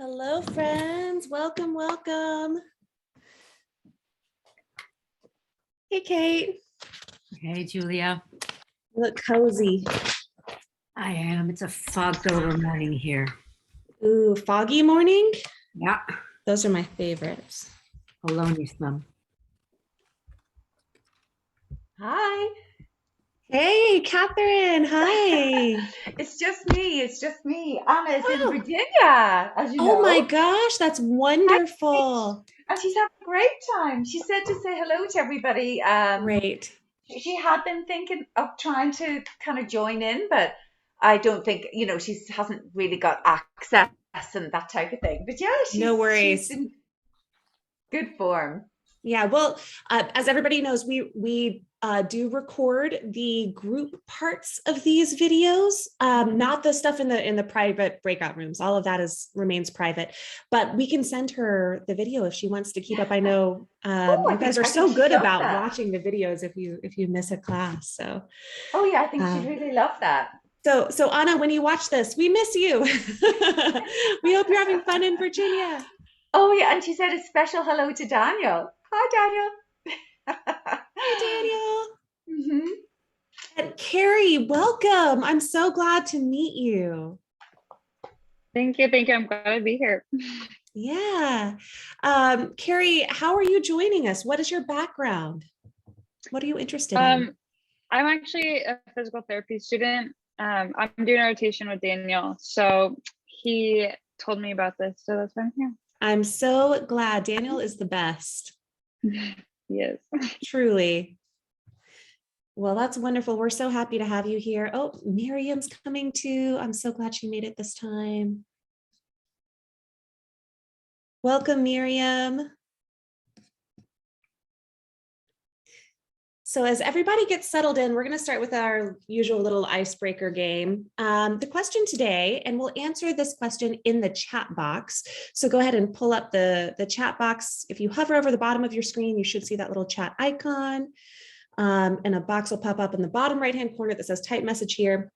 Hello, friends. Welcome, welcome. Hey, Kate. Hey, Julia. You look cozy. I am. It's a fogged over morning here. Ooh, foggy morning? Yeah. Those are my favorites. Bologna some. Hi. Hey, Catherine. Hi. It's just me. It's just me. Anna's in Virginia, as you know. Oh my gosh, that's wonderful. And she's having a great time. She said to say hello to everybody. Great. She had been thinking of trying to kind of join in, but I don't think, she hasn't really got access and that type of thing. But yeah, No worries. she's in good form. Yeah, well, as everybody knows, we do record the group parts of these videos, not the stuff in the private breakout rooms. All of that remains private, but we can send her the video if she wants to keep up. I know you guys are so good about watching the videos if you miss a class. So, oh yeah, I think she'd really love that. So Anna, when you watch this, we miss you. We hope you're having fun in Virginia. Oh yeah, and she said a special hello to Daniel. Hi, Daniel. Hi, Daniel. Mm-hmm. And Carrie, welcome. I'm so glad to meet you. Thank you. Thank you. I'm glad to be here. Yeah. Carrie, how are you joining us? What is your background? What are you interested in? I'm actually a physical therapy student. I'm doing a rotation with Daniel. So he told me about this. So that's why I'm here. I'm so glad. Daniel is the best. Yes. Truly. Well, that's wonderful. We're so happy to have you here. Oh, Miriam's coming too. I'm so glad she made it this time. Welcome, Miriam. So as everybody gets settled in, we're going to start with our usual little icebreaker game. The question today, and we'll answer this question in the chat box. So go ahead and pull up the chat box. If you hover over the bottom of your screen, you should see that little chat icon. And a box will pop up in the bottom right-hand corner that says type message here.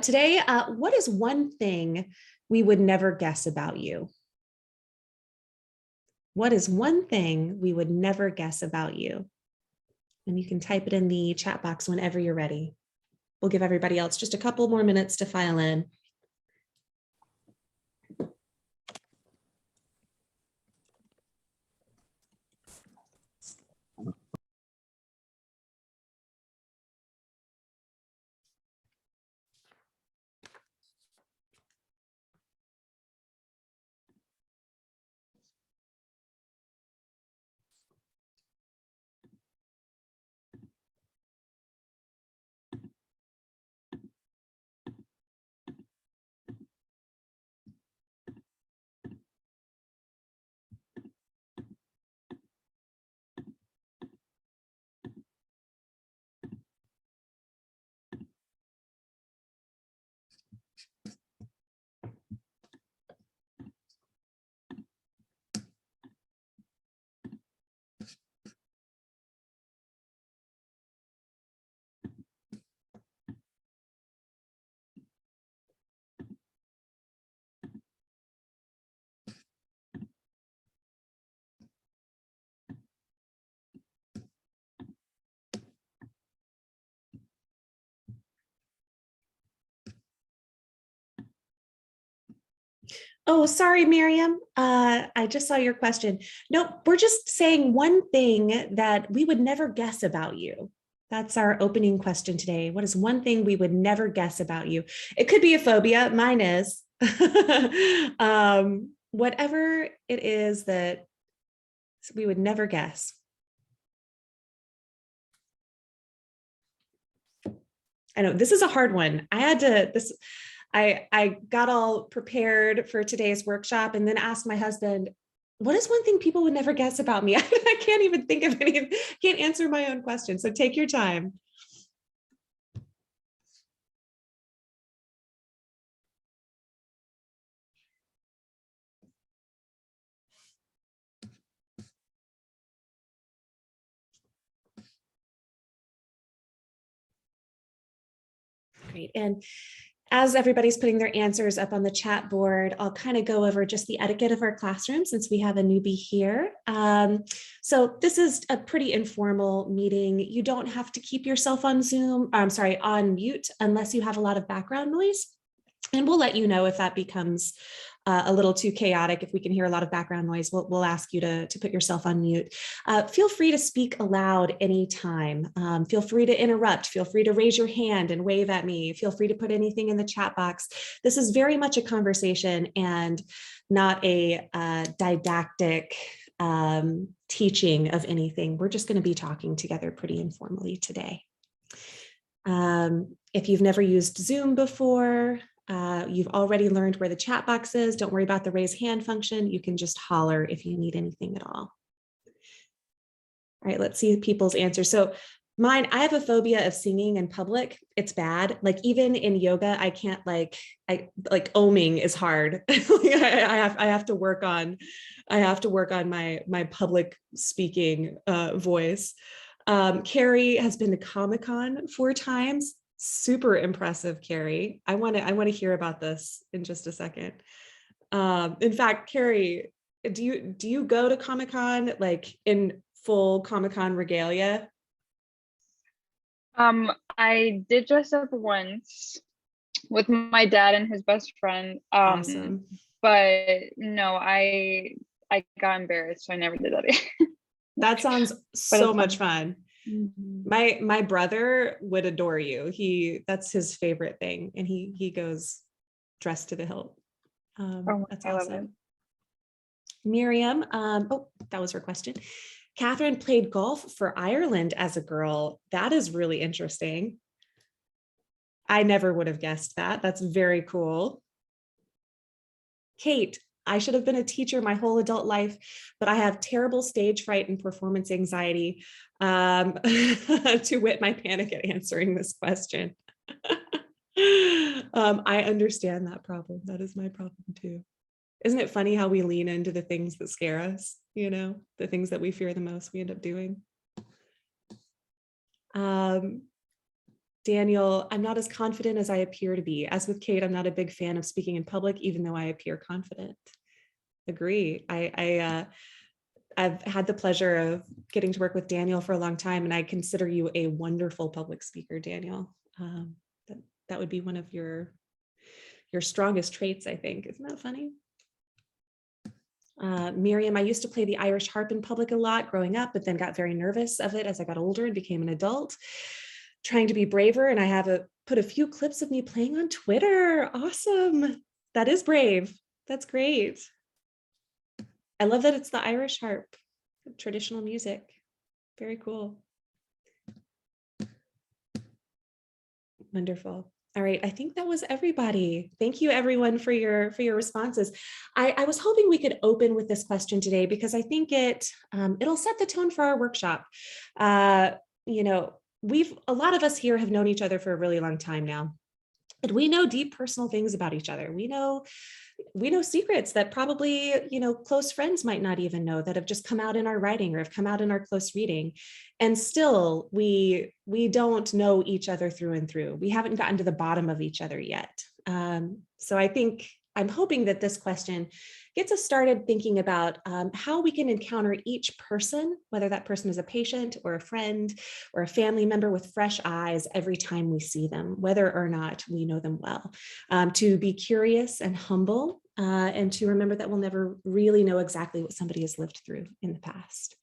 Today, what is one thing we would never guess about you? What is one thing we would never guess about you? And you can type it in the chat box whenever you're ready. We'll give everybody else just a couple more minutes to file in. Oh, sorry, Miriam. I just saw your question. Nope, we're just saying one thing that we would never guess about you. That's our opening question today. What is one thing we would never guess about you? It could be a phobia. Mine is. Whatever it is that we would never guess. I know this is a hard one. I got all prepared for today's workshop and then asked my husband, what is one thing people would never guess about me? I can't even think of any, can't answer my own question. So take your time. Great. And As everybody's putting their answers up on the chat board, I'll kind of go over just the etiquette of our classroom since we have a newbie here. So this is a pretty informal meeting. You don't have to keep yourself on Zoom, on mute unless you have a lot of background noise. And we'll let you know if that becomes a little too chaotic. If we can hear a lot of background noise, we'll ask you to put yourself on mute. Feel free to speak aloud anytime. Feel free to interrupt. Feel free to raise your hand and wave at me. Feel free to put anything in the chat box. This is very much a conversation and not a didactic teaching of anything. We're just going to be talking together pretty informally today. If you've never used Zoom before, you've already learned where the chat box is. Don't worry about the raise hand function. You can just holler if you need anything at all. All right, let's see people's answers. So mine, I have a phobia of singing in public. It's bad. Like even in yoga, I can't like oming is hard. I have to work on my public speaking voice. Carrie has been to Comic-Con 4 times. Super impressive, Carrie. I want to hear about this in just a second. In fact, Carrie, do you go to Comic-Con like in full Comic-Con regalia? I did dress up once with my dad and his best friend. Awesome. But no, I got embarrassed, so I never did that again. That sounds so much fun. Mm-hmm. My brother would adore you. That's his favorite thing, and he goes dressed to the hilt. That's I love awesome. it. Miriam, oh, that was her question. Catherine played golf for Ireland as a girl. That is really interesting. I never would have guessed that. That's very cool. Kate, I should have been a teacher my whole adult life, but I have terrible stage fright and performance anxiety. To wit, my panic at answering this question. I understand that problem. That is my problem too. Isn't it funny how we lean into the things that scare us? You know, the things that we fear the most, we end up doing. Daniel, I'm not as confident as I appear to be. As with Kate, I'm not a big fan of speaking in public, even though I appear confident. Agree. I've had the pleasure of getting to work with Daniel for a long time, and I consider you a wonderful public speaker, Daniel. That would be one of your strongest traits, I think. Isn't that funny? Miriam, I used to play the Irish harp in public a lot growing up, but then got very nervous of it as I got older and became an adult, trying to be braver. And I have put a few clips of me playing on Twitter. Awesome. That is brave. That's great. I love that it's the Irish harp, traditional music. Very cool. Wonderful. All right, I think that was everybody. Thank you everyone for your responses. I was hoping we could open with this question today because I think it'll set the tone for our workshop. You know, a lot of us here have known each other for a really long time now. And we know deep personal things about each other. We know secrets that probably, close friends might not even know, that have just come out in our writing or have come out in our close reading. And still we don't know each other through and through. We haven't gotten to the bottom of each other yet. So I'm hoping that this question gets us started thinking about how we can encounter each person, whether that person is a patient or a friend or a family member, with fresh eyes every time we see them, whether or not we know them well, to be curious and humble, and to remember that we'll never really know exactly what somebody has lived through in the past.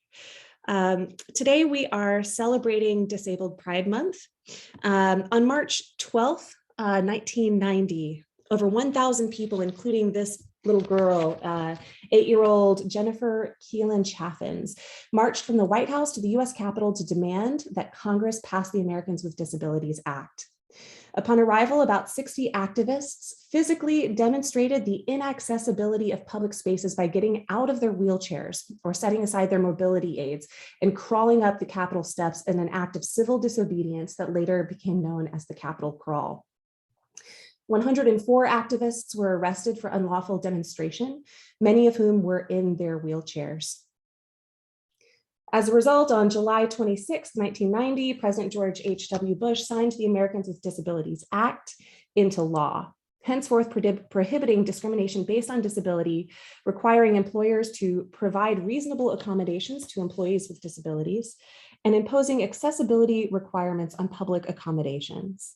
Today we are celebrating Disabled Pride Month. On March 12th, 1990, over 1,000 people, including this little girl, 8-year-old Jennifer Keelan Chaffins, marched from the White House to the US Capitol to demand that Congress pass the Americans with Disabilities Act. Upon arrival, about 60 activists physically demonstrated the inaccessibility of public spaces by getting out of their wheelchairs or setting aside their mobility aids and crawling up the Capitol steps in an act of civil disobedience that later became known as the Capitol Crawl. 104 activists were arrested for unlawful demonstration, many of whom were in their wheelchairs. As a result, on July 26, 1990, President George H.W. Bush signed the Americans with Disabilities Act, into law. Henceforth, prohibiting discrimination based on disability, requiring employers to provide reasonable accommodations to employees with disabilities, and imposing accessibility requirements on public accommodations.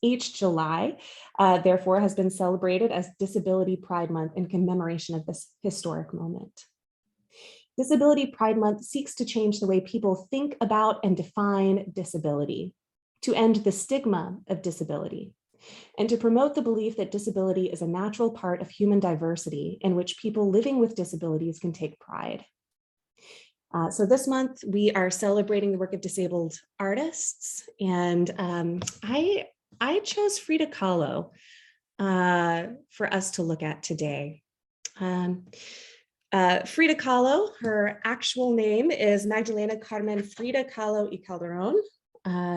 Each July, therefore, has been celebrated as Disability Pride Month in commemoration of this historic moment. Disability Pride Month seeks to change the way people think about and define disability, to end the stigma of disability, and to promote the belief that disability is a natural part of human diversity in which people living with disabilities can take pride. So this month we are celebrating the work of disabled artists, and I chose Frida Kahlo for us to look at today. Frida Kahlo, her actual name is Magdalena Carmen Frida Kahlo y Calderón.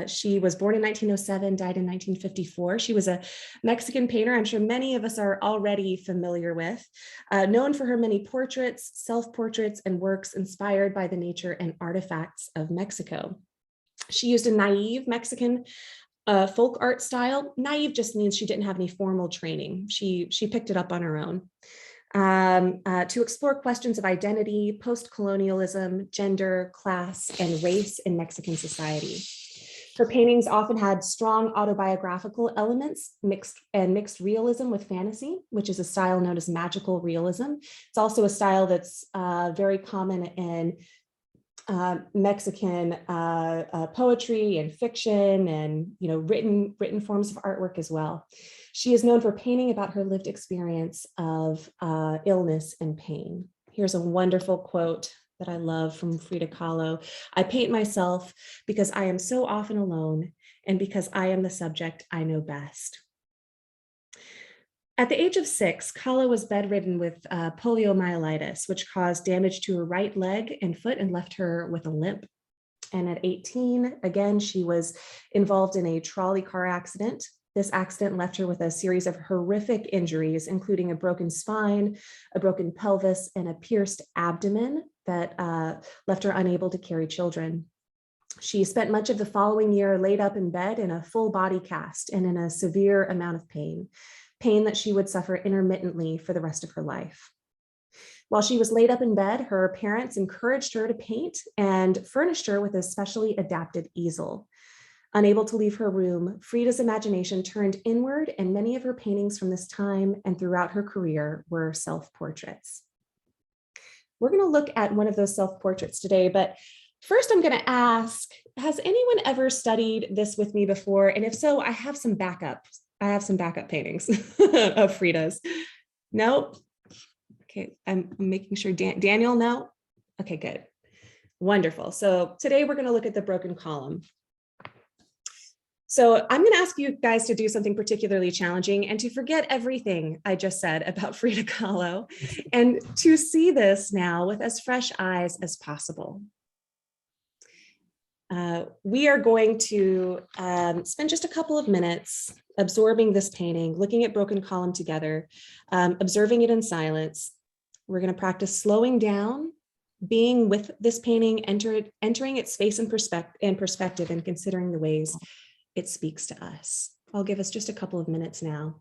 She was born in 1907, died in 1954. She was a Mexican painter I'm sure many of us are already familiar with, known for her many portraits, self-portraits, and works inspired by the nature and artifacts of Mexico. She used a naive Mexican folk art style. Naive just means she didn't have any formal training. She picked it up on her own. To explore questions of identity, post-colonialism, gender, class, and race in Mexican society. Her paintings often had strong autobiographical elements, mixed realism with fantasy, which is a style known as magical realism. It's also a style that's very common in Mexican poetry and fiction, and written forms of artwork as well. She is known for painting about her lived experience of illness and pain. Here's a wonderful quote that I love from Frida Kahlo. "I paint myself because I am so often alone, and because I am the subject I know best." At the age of 6, Kahlo was bedridden with poliomyelitis, which caused damage to her right leg and foot and left her with a limp. And at 18, again, she was involved in a trolley car accident. This accident left her with a series of horrific injuries, including a broken spine, a broken pelvis, and a pierced abdomen that left her unable to carry children. She spent much of the following year laid up in bed in a full body cast and in a severe amount of pain that she would suffer intermittently for the rest of her life. While she was laid up in bed, her parents encouraged her to paint and furnished her with a specially adapted easel. Unable to leave her room, Frida's imagination turned inward, and many of her paintings from this time and throughout her career were self-portraits. We're going to look at one of those self-portraits today, but first I'm going to ask, has anyone ever studied this with me before? And if so, I have some backup paintings of Frida's. No? Okay, I'm making sure Daniel, no? Okay, good. Wonderful. So today we're going to look at the broken column. So I'm going to ask you guys to do something particularly challenging and to forget everything I just said about Frida Kahlo and to see this now with as fresh eyes as possible. We are going to spend just a couple of minutes absorbing this painting, looking at broken column together, observing it in silence. We're going to practice slowing down, being with this painting, entering its space and perspective, and considering the ways it speaks to us. I'll give us just a couple of minutes now.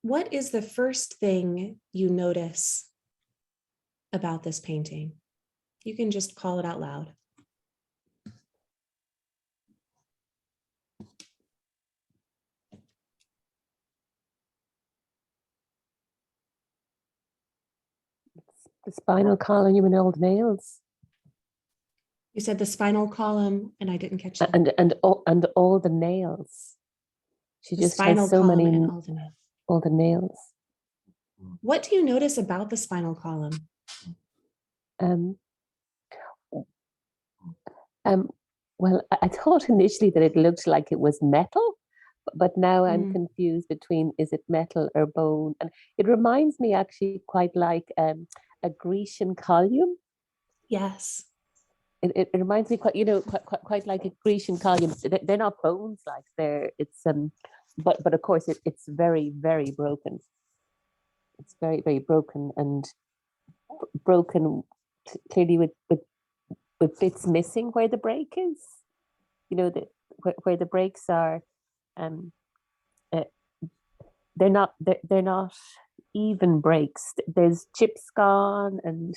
What is the first thing you notice about this painting? you can just call it out loud. The spinal column and all the nails. You said the spinal column, and I didn't catch that. And all the nails. She The just spinal has so column many, and all the nails. all the nails. What do you notice about the spinal column? Well, I thought initially that it looked like it was metal, but now I'm confused between is it metal or bone? And it reminds me actually quite like a Grecian column. Yes. It reminds me quite like a Grecian column. They're not bones, like it's but of course it's very, very broken. It's very, very broken and broken clearly with bits missing where the break is. You know, where the breaks are, they're not even breaks. There's chips gone and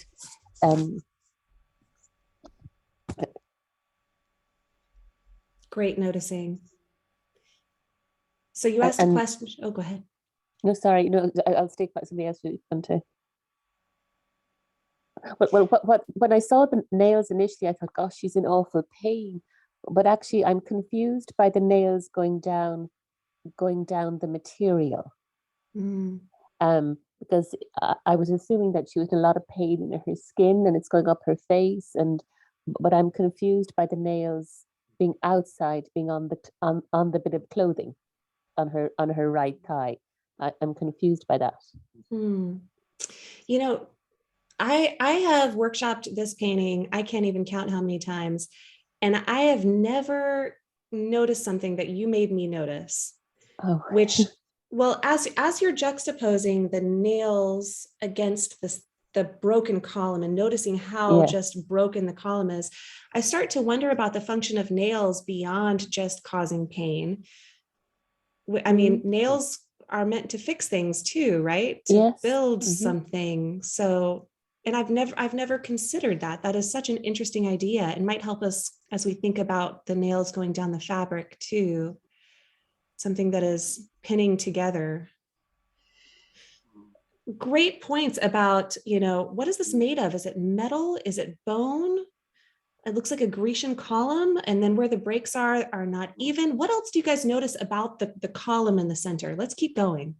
Great noticing. So you asked a question. Oh, go ahead. No, sorry. No, I'll stick by something else you want to. Well, when I saw the nails initially, I thought, gosh, she's in awful pain. But actually, I'm confused by the nails going down the material. Because I was assuming that she was in a lot of pain in her skin and it's going up her face. But I'm confused by the nails being outside, being on the bit of clothing, on her right thigh. I'm confused by that. You know, I have workshopped this painting. I can't even count how many times. And I have never noticed something that you made me notice, which, well, as you're juxtaposing the nails against the broken column and noticing how just broken the column is, I start to wonder about the function of nails beyond just causing pain. I mean, nails are meant to fix things too, right? To build something. So, and I've never considered that. That is such an interesting idea and might help us as we think about the nails going down the fabric too. Something that is pinning together. Great points about, what is this made of? Is it metal? Is it bone? It looks like a Grecian column, and then where the breaks are not even. What else do you guys notice about the column in the center? Let's keep going.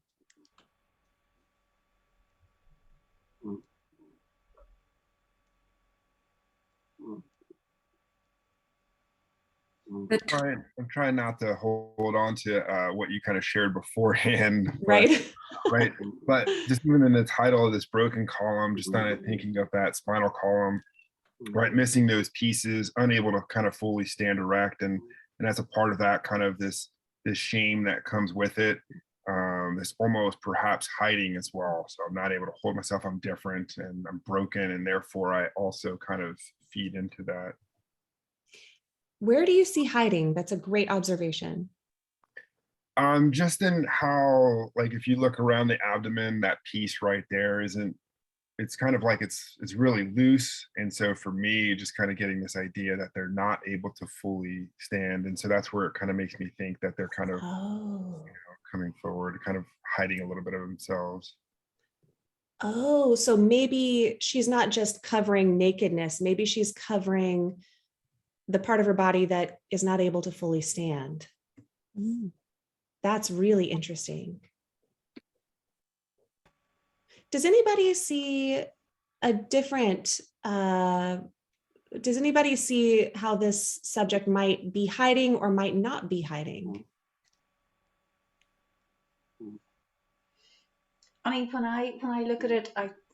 I'm trying not to hold on to what you kind of shared beforehand. Right. Right. But just even in the title of this broken column, just kind of thinking of that spinal column, right, missing those pieces, unable to kind of fully stand erect, and as a part of that, kind of this shame that comes with it, this almost perhaps hiding as well. So I'm not able to hold myself, I'm different and I'm broken, and therefore I also kind of feed into that. Where do you see hiding? That's a great observation. Just in how, like, if you look around the abdomen, that piece right there it's kind of like it's really loose. And so for me, just kind of getting this idea that they're not able to fully stand. And so that's where it kind of makes me think that they're kind of coming forward, kind of hiding a little bit of themselves. Oh, so maybe she's not just covering nakedness. Maybe she's covering the part of her body that is not able to fully stand. That's really interesting. Does anybody see a different, does anybody see how this subject might be hiding or might not be hiding? I mean, when I look at it,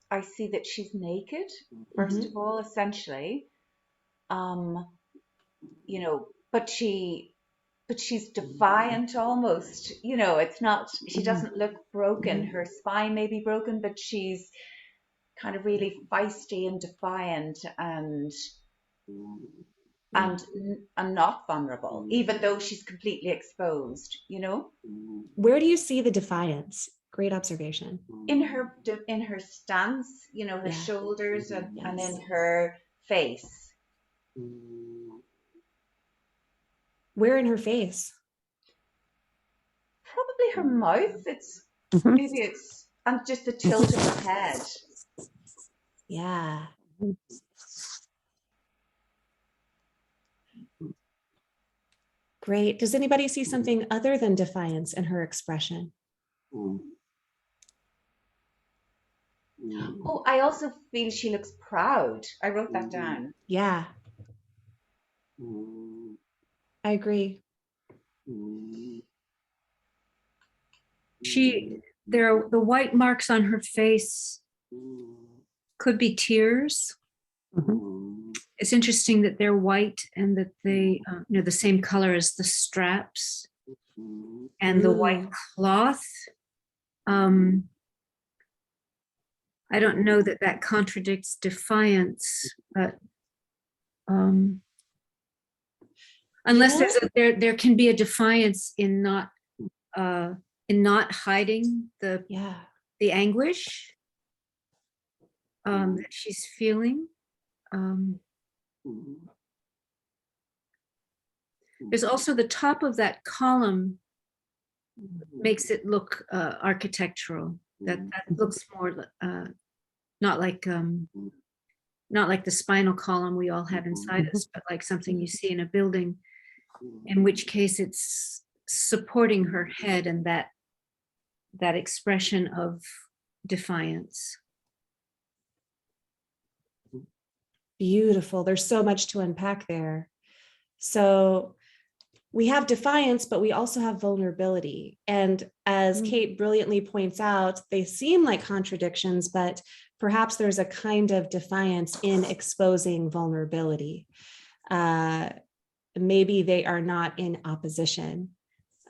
I see that she's naked, first of all, essentially. But she's defiant almost. It's not, she doesn't look broken. Her spine may be broken, but she's kind of really feisty and defiant and not vulnerable, even though she's completely exposed, Where do you see the defiance? Great observation. In her stance, her shoulders and in her face. Where in her face? Probably her mouth. It's Mhm. maybe it's and just the tilt of her head. Yeah. Great. Does anybody see something other than defiance in her expression? Oh, I also feel she looks proud. I wrote that down. Yeah, I agree. The white marks on her face could be tears. It's interesting that they're white and that they, the same color as the straps and the white Ooh. cloth. I don't know that that contradicts defiance, but unless know- there can be a defiance in not hiding Yeah. the anguish that she's feeling. There's also the top of that column makes it look architectural. That looks more not like the spinal column we all have inside us, but like something you see in a building, in which case it's supporting her head and that expression of defiance. Beautiful. There's so much to unpack there. So we have defiance, but we also have vulnerability. And as Kate brilliantly points out, they seem like contradictions, but perhaps there's a kind of defiance in exposing vulnerability. Maybe they are not in opposition.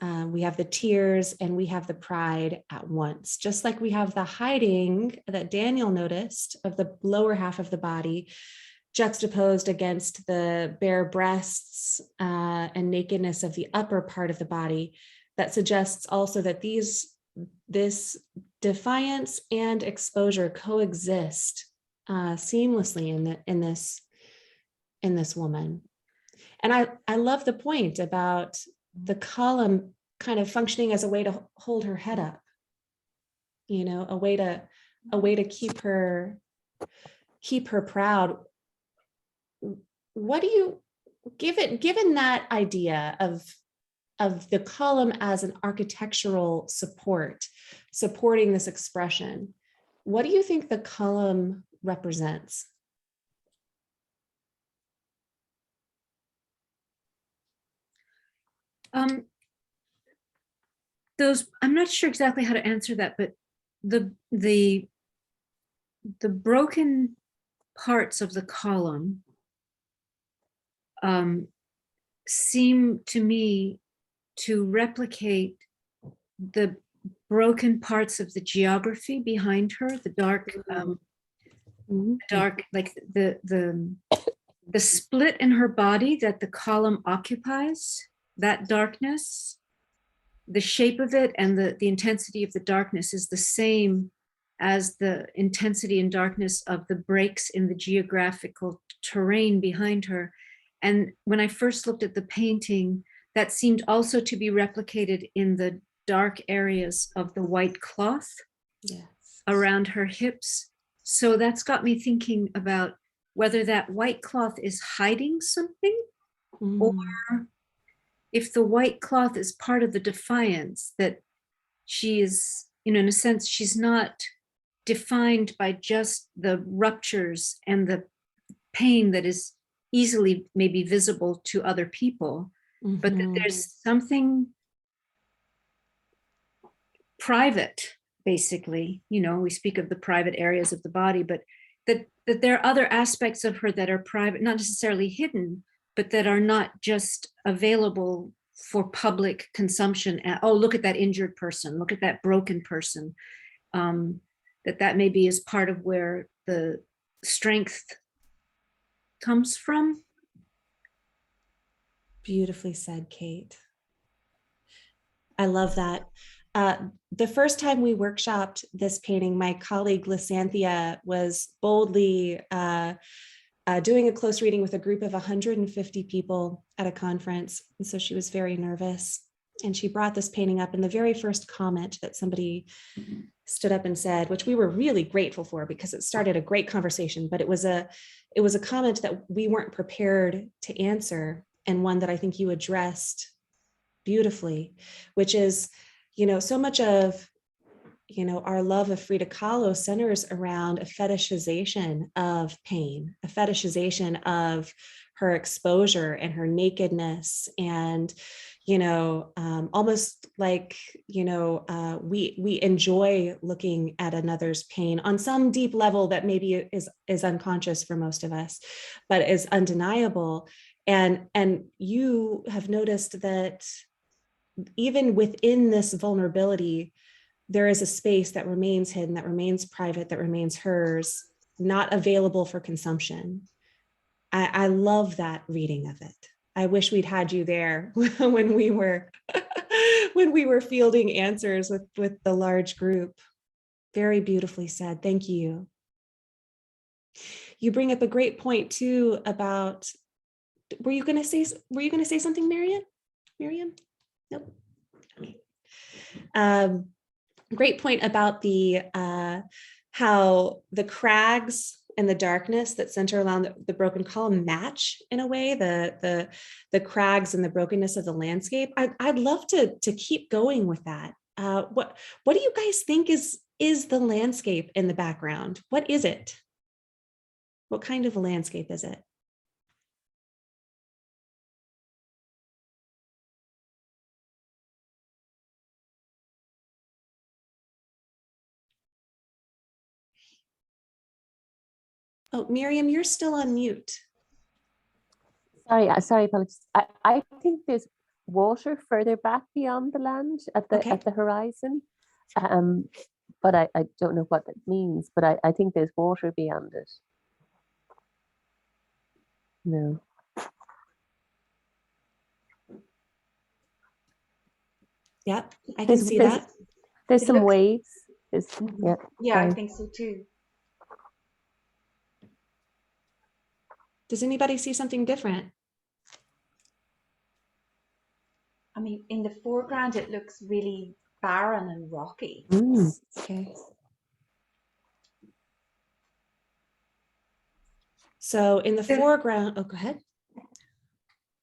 We have the tears and we have the pride at once, just like we have the hiding that Daniel noticed of the lower half of the body juxtaposed against the bare breasts and nakedness of the upper part of the body. That suggests also that this defiance and exposure coexist seamlessly in this woman. And I love the point about the column kind of functioning as a way to hold her head up, a way to keep her proud. What do you, given that idea of the column as an architectural supporting this expression, what do you think the column represents? I'm not sure exactly how to answer that, but the broken parts of the column seem to me to replicate the broken parts of the geography behind her, the dark, like the split in her body that the column occupies, that darkness, the shape of it and the intensity of the darkness is the same as the intensity and darkness of the breaks in the geographical terrain behind her. And when I first looked at the painting, that seemed also to be replicated in the dark areas of the white cloth around her hips. So that's got me thinking about whether that white cloth is hiding something, or if the white cloth is part of the defiance, that she is, in a sense, she's not defined by just the ruptures and the pain that is easily maybe visible to other people, but that there's something private, basically. We speak of the private areas of the body, but that there are other aspects of her that are private, not necessarily hidden, but that are not just available for public consumption. Oh, look at that injured person, look at that broken person. That maybe is part of where the strength comes from. Beautifully said, Kate. I love that. The first time we workshopped this painting, my colleague Lysanthia was boldly doing a close reading with a group of 150 people at a conference. And so she was very nervous. And she brought this painting up, and the very first comment that somebody stood up and said, which we were really grateful for because it started a great conversation, but it was a comment that we weren't prepared to answer, and one that I think you addressed beautifully, which is, so much of, our love of Frida Kahlo centers around a fetishization of pain, a fetishization of her exposure and her nakedness, and almost like we enjoy looking at another's pain on some deep level that maybe is unconscious for most of us, but is undeniable. And you have noticed that even within this vulnerability, there is a space that remains hidden, that remains private, that remains hers, not available for consumption. I love that reading of it. I wish we'd had you there when we were fielding answers with the large group. Very beautifully said. Thank you. You bring up a great point too about, were you going to say something, Miriam? Nope. Okay. Great point about the how the crags and the darkness that center around the broken column match in a way the crags and the brokenness of the landscape. I'd love to keep going with that. What do you guys think is the landscape in the background? What is it? What kind of a landscape is it? Oh, Miriam, you're still on mute. Sorry, apologies. I think there's water further back beyond the land at the horizon. But I don't know what that means, but I think there's water beyond it. No. Yep, I can see that. There's some waves. Yeah, I think so too. Does anybody see something different? I mean, in the foreground, it looks really barren and rocky. Okay. So in the foreground, oh, go ahead.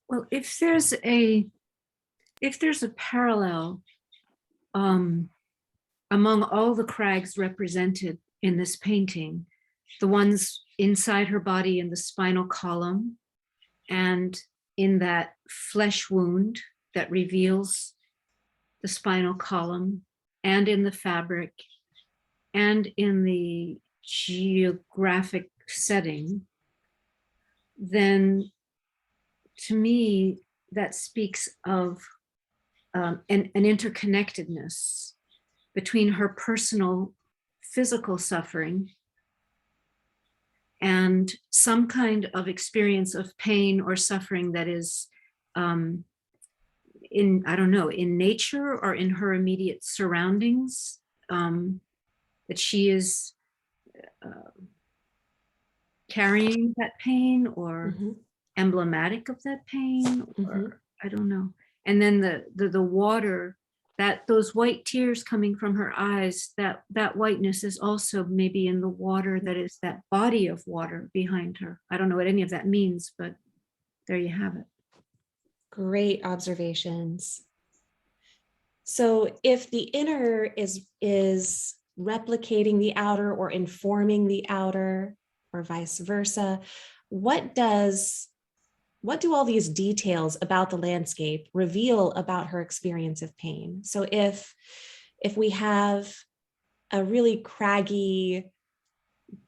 Well, if there's a parallel among all the crags represented in this painting, the ones inside her body in the spinal column and in that flesh wound that reveals the spinal column, and in the fabric, and in the geographic setting, then to me, that speaks of an interconnectedness between her personal physical suffering and some kind of experience of pain or suffering that is in nature or in her immediate surroundings, that she is carrying that pain or emblematic of that pain, or I don't know. And then the water, that those white tears coming from her eyes, that whiteness is also maybe in the water, that is that body of water behind her. I don't know what any of that means, but there you have it. Great observations. So if the inner is replicating the outer or informing the outer, or vice versa, what do all these details about the landscape reveal about her experience of pain? So if we have a really craggy,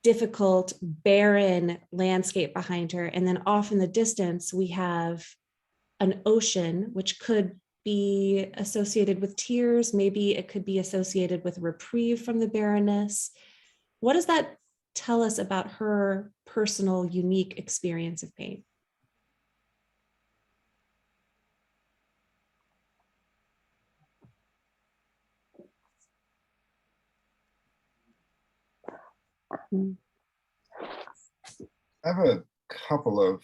difficult, barren landscape behind her, and then off in the distance, we have an ocean, which could be associated with tears, maybe it could be associated with reprieve from the barrenness. What does that tell us about her personal, unique experience of pain? I have a couple of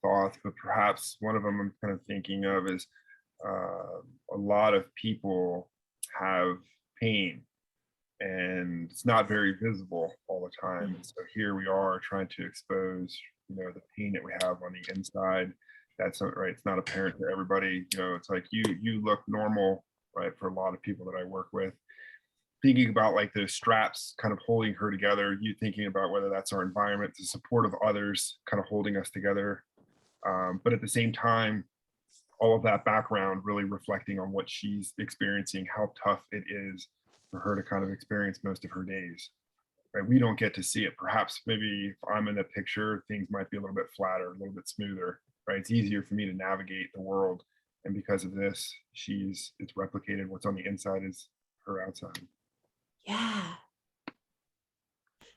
thoughts, but perhaps one of them I'm kind of thinking of is a lot of people have pain and it's not very visible all the time. So here we are trying to expose, the pain that we have on the inside. That's not right. It's not apparent to everybody. It's like you look normal, right? For a lot of people that I work with. Thinking about like those straps kind of holding her together, you thinking about whether that's our environment, the support of others kind of holding us together. But at the same time, all of that background really reflecting on what she's experiencing, how tough it is for her to kind of experience most of her days. Right? We don't get to see it. Perhaps maybe if I'm in the picture, things might be a little bit flatter, a little bit smoother, right? It's easier for me to navigate the world. And because of this, it's replicated. What's on the inside is her outside. Yeah.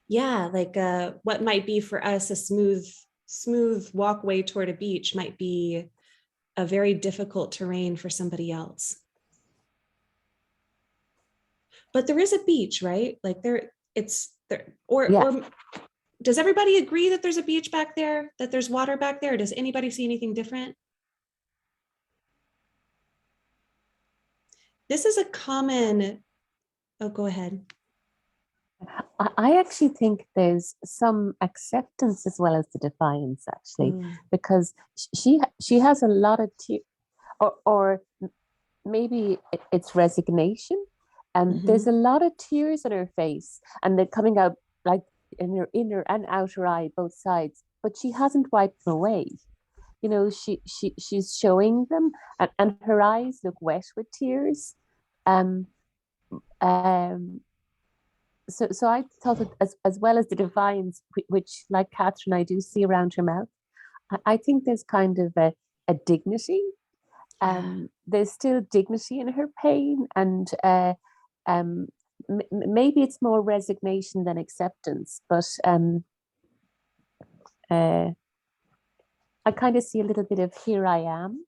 Yeah, like what might be for us a smooth walkway toward a beach might be a very difficult terrain for somebody else. But there is a beach, right? Like or does everybody agree that there's a beach back there, that there's water back there? Or does anybody see anything different? This is a common, oh, go ahead. I actually think there's some acceptance as well as the defiance, actually, because she has a lot of or maybe it's resignation, and there's a lot of tears on her face, and they're coming out like in her inner and outer eye, both sides. But she hasn't wiped them away. She's showing them, and her eyes look wet with tears. So I thought that as well as the defiance, which like Catherine, I do see around her mouth, I think there's kind of a dignity. There's still dignity in her pain, and maybe it's more resignation than acceptance. But I kind of see a little bit of here I am.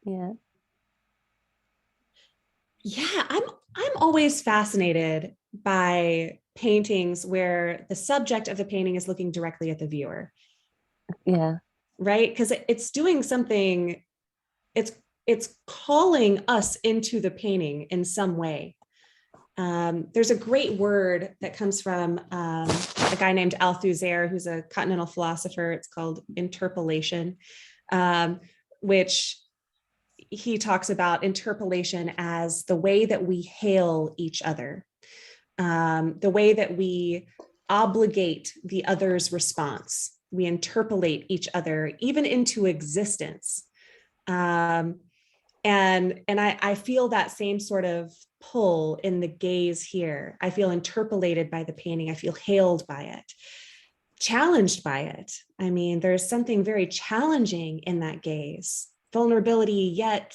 Yeah. I'm always fascinated by paintings where the subject of the painting is looking directly at the viewer. Yeah. Right? Because it's doing something, it's calling us into the painting in some way. There's a great word that comes from a guy named Althusser, who's a continental philosopher. It's called interpolation, which he talks about interpolation as the way that we hail each other, the way that we obligate the other's response. We interpolate each other even into existence. And I feel that same sort of pull in the gaze here. I feel interpolated by the painting. I feel hailed by it, challenged by it. I mean, there's something very challenging in that gaze. Vulnerability, yet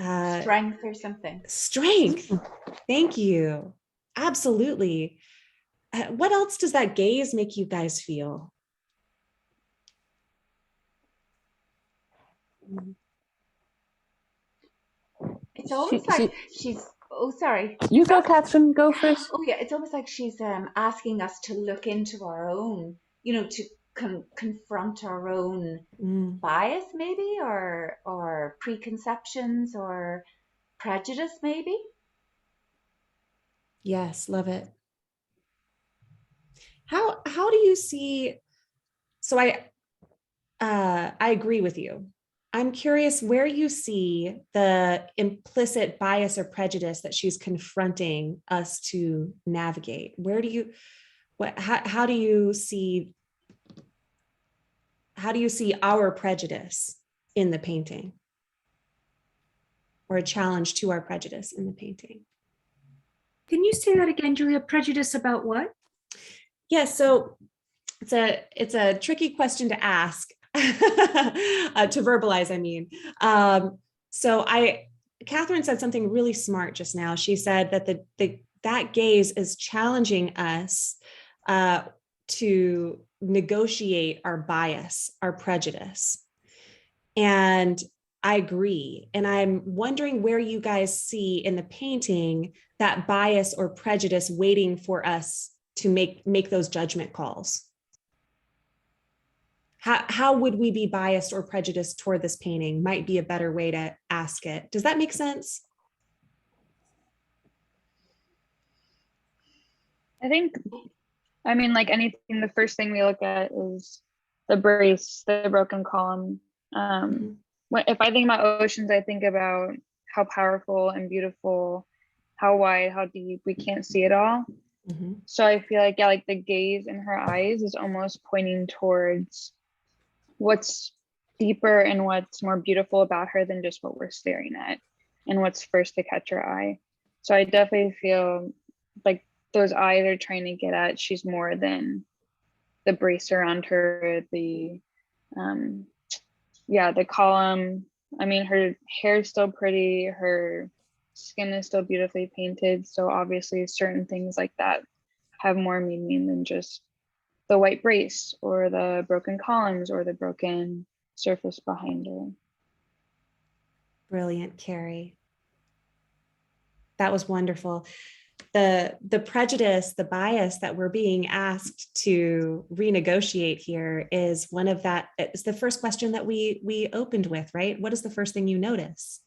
strength or something. Strength. Thank you. Absolutely. What else does that gaze make you guys feel? It's almost like she's, oh, sorry. You go, Catherine, go first. Oh, yeah, it's almost like she's asking us to look into our own, to confront our own bias, maybe, or preconceptions or prejudice, maybe. Yes, love it. How do you see? So I agree with you. I'm curious where you see the implicit bias or prejudice that she's confronting us to navigate. Where do you, how do you see our prejudice in the painting, or a challenge to our prejudice in the painting? Can you say that again, Julia? Prejudice about what? Yeah, so it's a tricky question to ask, to verbalize, I mean. Catherine said something really smart just now. She said that that gaze is challenging us to negotiate our bias, our prejudice. And I agree. And I'm wondering where you guys see in the painting that bias or prejudice waiting for us to make those judgment calls. how would we be biased or prejudiced toward this painting might be a better way to ask it. Does that make sense? I think, I mean, like anything, the first thing we look at is the brace, the broken column. If I think about oceans, I think about how powerful and beautiful, how wide, how deep, we can't see it all. So I feel like, yeah, like the gaze in her eyes is almost pointing towards what's deeper and what's more beautiful about her than just what we're staring at and what's first to catch our eye. So I definitely feel like those eyes are trying to get at she's more than the brace around her, the yeah, the column. I mean, her hair is still pretty, her skin is still beautifully painted, so obviously certain things like that have more meaning than just the white brace or the broken columns or the broken surface behind her. Brilliant, Carrie. That was wonderful. The prejudice, the bias that we're being asked to renegotiate here is one of that. It's the first question that we opened with, right? What is the first thing you notice?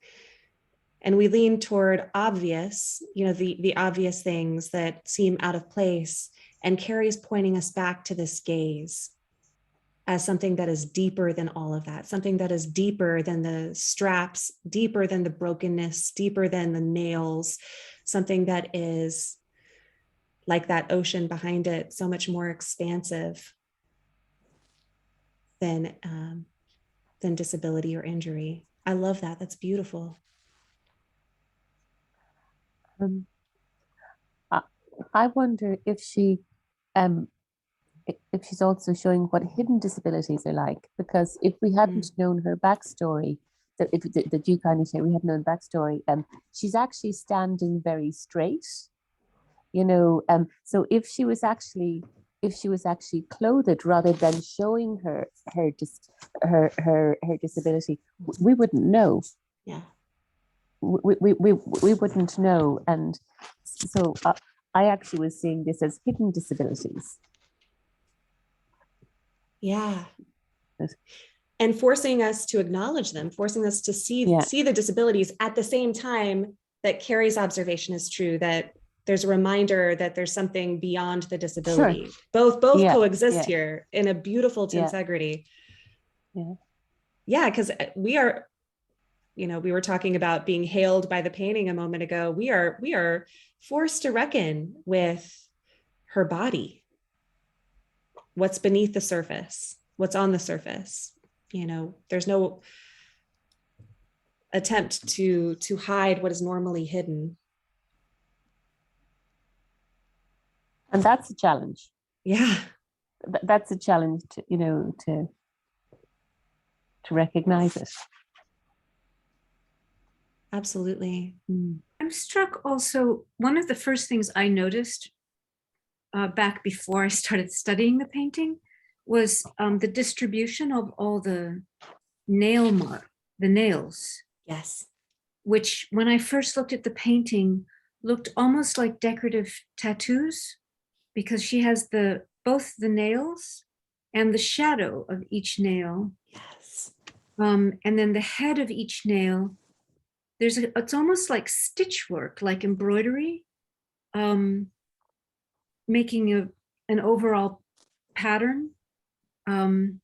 And we lean toward obvious, the obvious things that seem out of place. And Carrie's pointing us back to this gaze as something that is deeper than all of that, something that is deeper than the straps, deeper than the brokenness, deeper than the nails, something that is like that ocean behind it, so much more expansive than disability or injury. I love that. That's beautiful. I wonder if she's also showing what hidden disabilities are like, because if we hadn't known her backstory, that you kind of say we had known backstory, she's actually standing very straight, so if she was actually clothed rather than showing her disability, we wouldn't know. Yeah, we wouldn't know. And so I actually was seeing this as hidden disabilities. Yeah. And forcing us to acknowledge them, forcing us to see the disabilities at the same time that Carrie's observation is true, that there's a reminder that there's something beyond the disability. Sure. Both coexist here in a beautiful tensegrity. Yeah, because we are, we were talking about being hailed by the painting a moment ago. We are forced to reckon with her body. What's beneath the surface, what's on the surface. There's no attempt to hide what is normally hidden. And that's a challenge. Yeah. That's a challenge to recognize it. Absolutely. I'm struck also, one of the first things I noticed back before I started studying the painting was the distribution of all the nails. Yes. Which, when I first looked at the painting, looked almost like decorative tattoos, because she has both the nails and the shadow of each nail. Yes. And then the head of each nail, it's almost like stitch work, like embroidery, making an overall pattern. And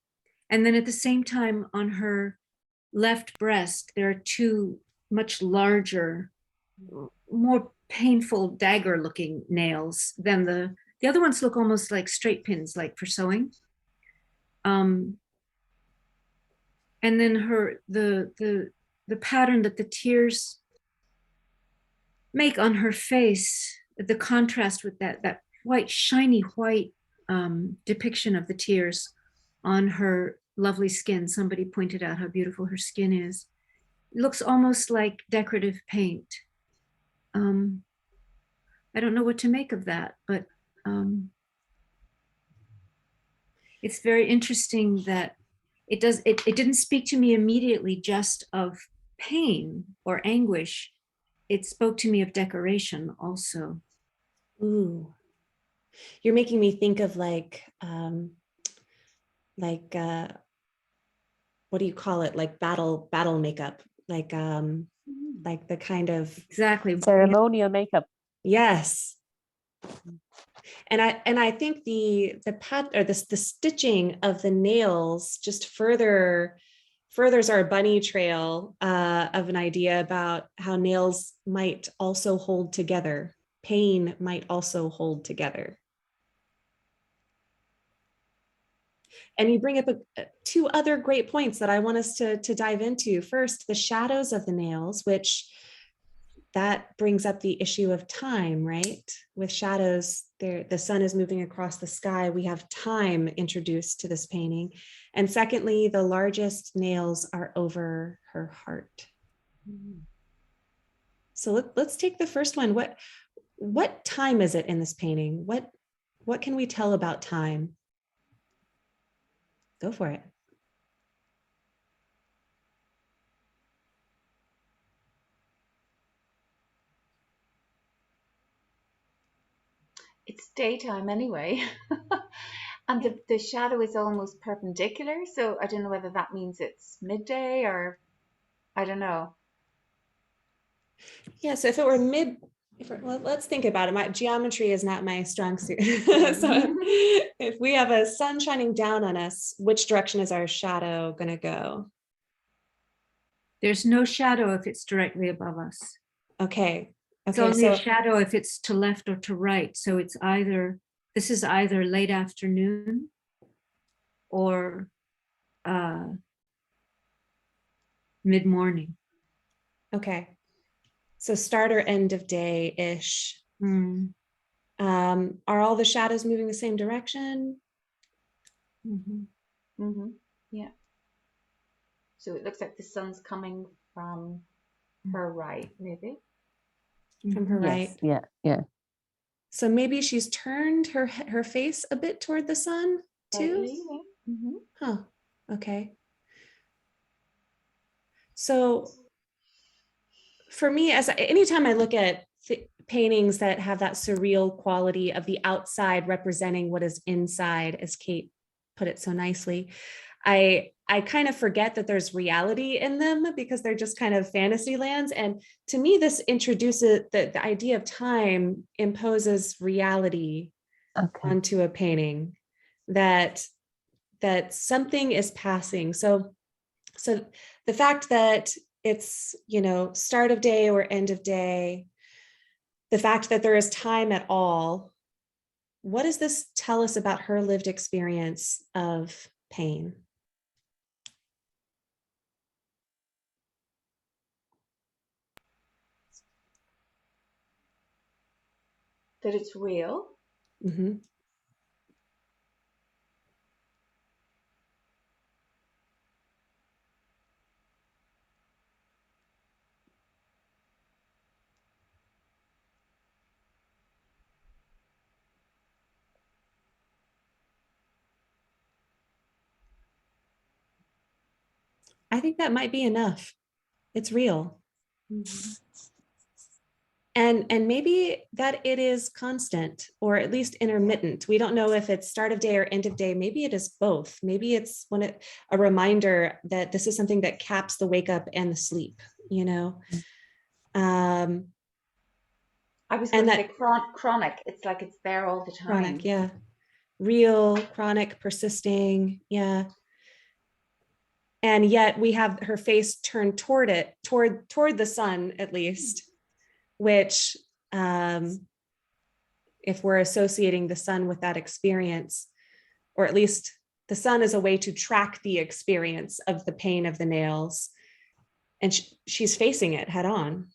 then at the same time, on her left breast, there are two much larger, more painful dagger-looking nails than the other ones. Look almost like straight pins, like for sewing. And then the pattern that the tears make on her face, the contrast with that white, shiny white depiction of the tears on her lovely skin. Somebody pointed out how beautiful her skin is. It looks almost like decorative paint. I don't know what to make of that, but it's very interesting that it didn't speak to me immediately just of pain or anguish. It spoke to me of decoration also. Ooh, you're making me think of like what do you call it? Like battle makeup, like the kind of, Exactly. Ceremonial makeup. yes. And I think the stitching of the nails just furthers our bunny trail of an idea about how nails might also hold together. Pain might also hold together. And you bring up two other great points that I want us to dive into. First, the shadows of the nails, which that brings up the issue of time, right? With shadows, the sun is moving across the sky. We have time introduced to this painting. And secondly, the largest nails are over her heart. So let's take the first one. What time is it in this painting? What can we tell about time? Go for it. It's daytime anyway. And the shadow is almost perpendicular. So I don't know whether that means it's midday or I don't know. Yeah, so if it were well, let's think about it. My geometry is not my strong suit. So if we have a sun shining down on us, which direction is our shadow going to go? There's no shadow if it's directly above us. Okay. It's Okay, only so a shadow if it's to left or to right. So it's this is either late afternoon or mid-morning. okay. So start or end of day-ish. Mm. Are all the shadows moving the same direction? Yeah. So it looks like the sun's coming from her right, maybe. From her right. Yes, yeah, yeah. So maybe she's turned her face a bit toward the sun too? Slightly, yeah. Huh, okay. So for me, anytime I look at paintings that have that surreal quality of the outside representing what is inside, as Kate put it so nicely, I kind of forget that there's reality in them because they're just kind of fantasy lands. And to me, this introduces the idea of time imposes reality onto a painting, that something is passing. So the fact that it's, start of day or end of day, the fact that there is time at all, what does this tell us about her lived experience of pain? That it's real. Mm-hmm. I think that might be enough. It's real. And maybe that it is constant or at least intermittent. We don't know if it's start of day or end of day. Maybe it is both. Maybe it's a reminder that this is something that caps the wake up and the sleep, I was going to say chronic. It's like it's there all the time. Chronic, yeah. Real, chronic, persisting, yeah. And yet we have her face turned toward the sun, at least, which if we're associating the sun with that experience, or at least the sun is a way to track the experience of the pain of the nails, and she's facing it head on.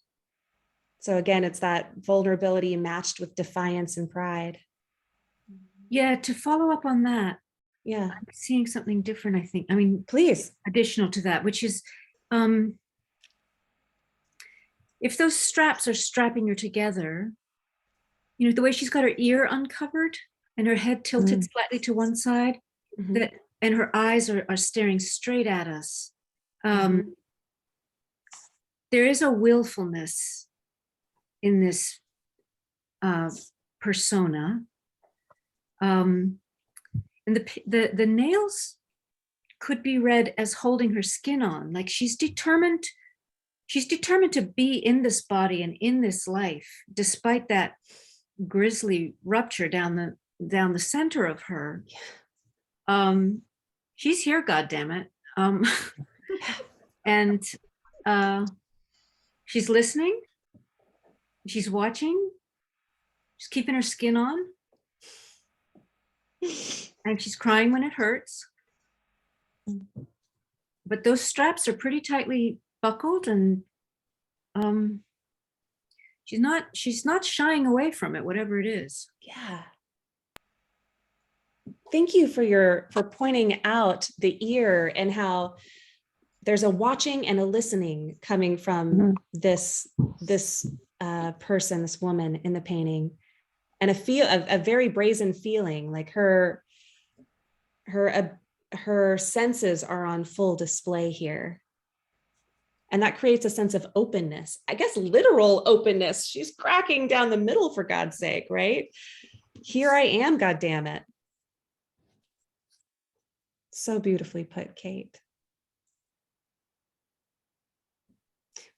So again, it's that vulnerability matched with defiance and pride. Yeah, to follow up on that, Yeah, I'm seeing something different, I think. I mean, please. Additional to that, which is, if those straps are strapping her together, the way she's got her ear uncovered and her head tilted slightly to one side, and her eyes are staring straight at us. There is a willfulness in this persona. And the nails could be read as holding her skin on, like she's determined to be in this body and in this life, despite that grisly rupture down the center of her. She's here, goddammit. And she's listening, she's watching, she's keeping her skin on, and she's crying when it hurts. But those straps are pretty tightly buckled, and she's not shying away from it, whatever it is. Yeah. Thank you for pointing out the ear and how there's a watching and a listening coming from this person, this woman in the painting, and a very brazen feeling, like her senses are on full display here. And that creates a sense of openness, I guess literal openness. She's cracking down the middle, for God's sake, right? Here I am, God damn it. So beautifully put, Kate.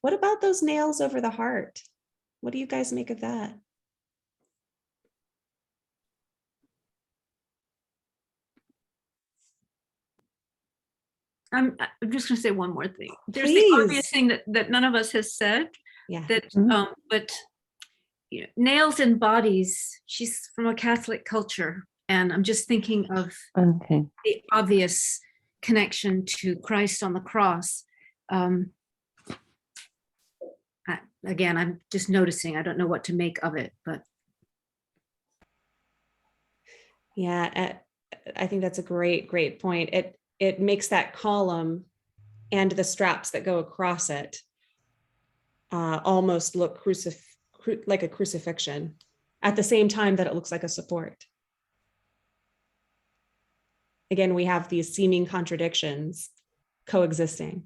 What about those nails over the heart? What do you guys make of that? I'm just going to say one more thing. There's Please. the obvious thing that none of us has said. Yeah. That, but you know, nails and bodies. She's from a Catholic culture, and I'm just thinking of the obvious connection to Christ on the cross. Again, I'm just noticing. I don't know what to make of it, but yeah, I think that's a great point. It makes that column and the straps that go across it almost look like a crucifixion, at the same time that it looks like a support. Again, we have these seeming contradictions coexisting.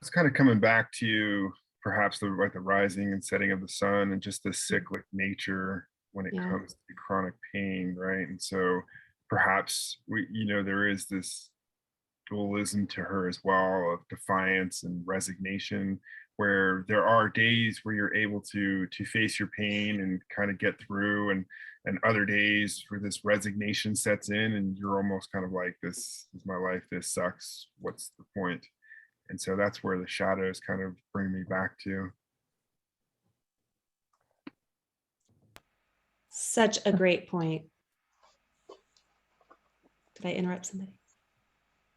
It's kind of coming back to perhaps the rising and setting of the sun, and just the cyclic nature when it comes to chronic pain, right? And so perhaps there is this dualism to her as well, of defiance and resignation, where there are days where you're able to face your pain and kind of get through, and other days where this resignation sets in and you're almost kind of like, this is my life, this sucks, what's the point? And so that's where the shadows kind of bring me back to. Such a great point. Did I interrupt somebody?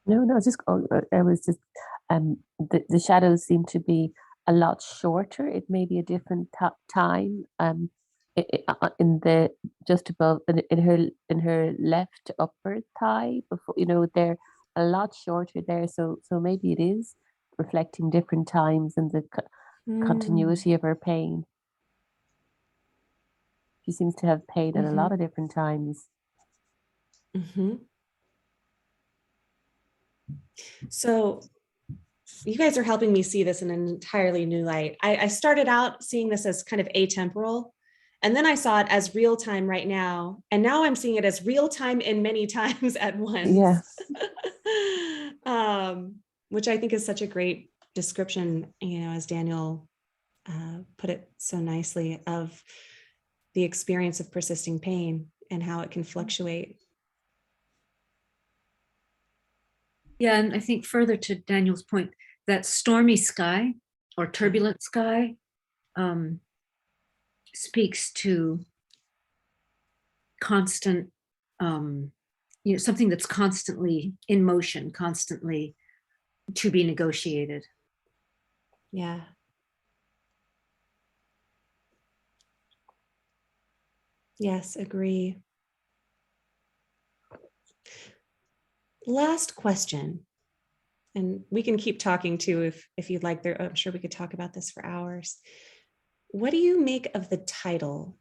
No, I was just, the shadows seem to be a lot shorter. It may be a different time. In the just above in her left upper thigh, before they're a lot shorter there. So maybe it is reflecting different times and the continuity of her pain. She seems to have pain at a lot of different times. So you guys are helping me see this in an entirely new light. I started out seeing this as kind of atemporal, and then I saw it as real time right now. And now I'm seeing it as real time in many times at once. Yeah. Which I think is such a great description, as Daniel put it so nicely, of the experience of persisting pain and how it can fluctuate. yeah, and I think further to Daniel's point, that stormy sky or turbulent sky speaks to constant, something that's constantly in motion, constantly to be negotiated. Yeah. Yes, agree. Last question, and we can keep talking too if you'd like. I'm sure we could talk about this for hours. What do you make of the title?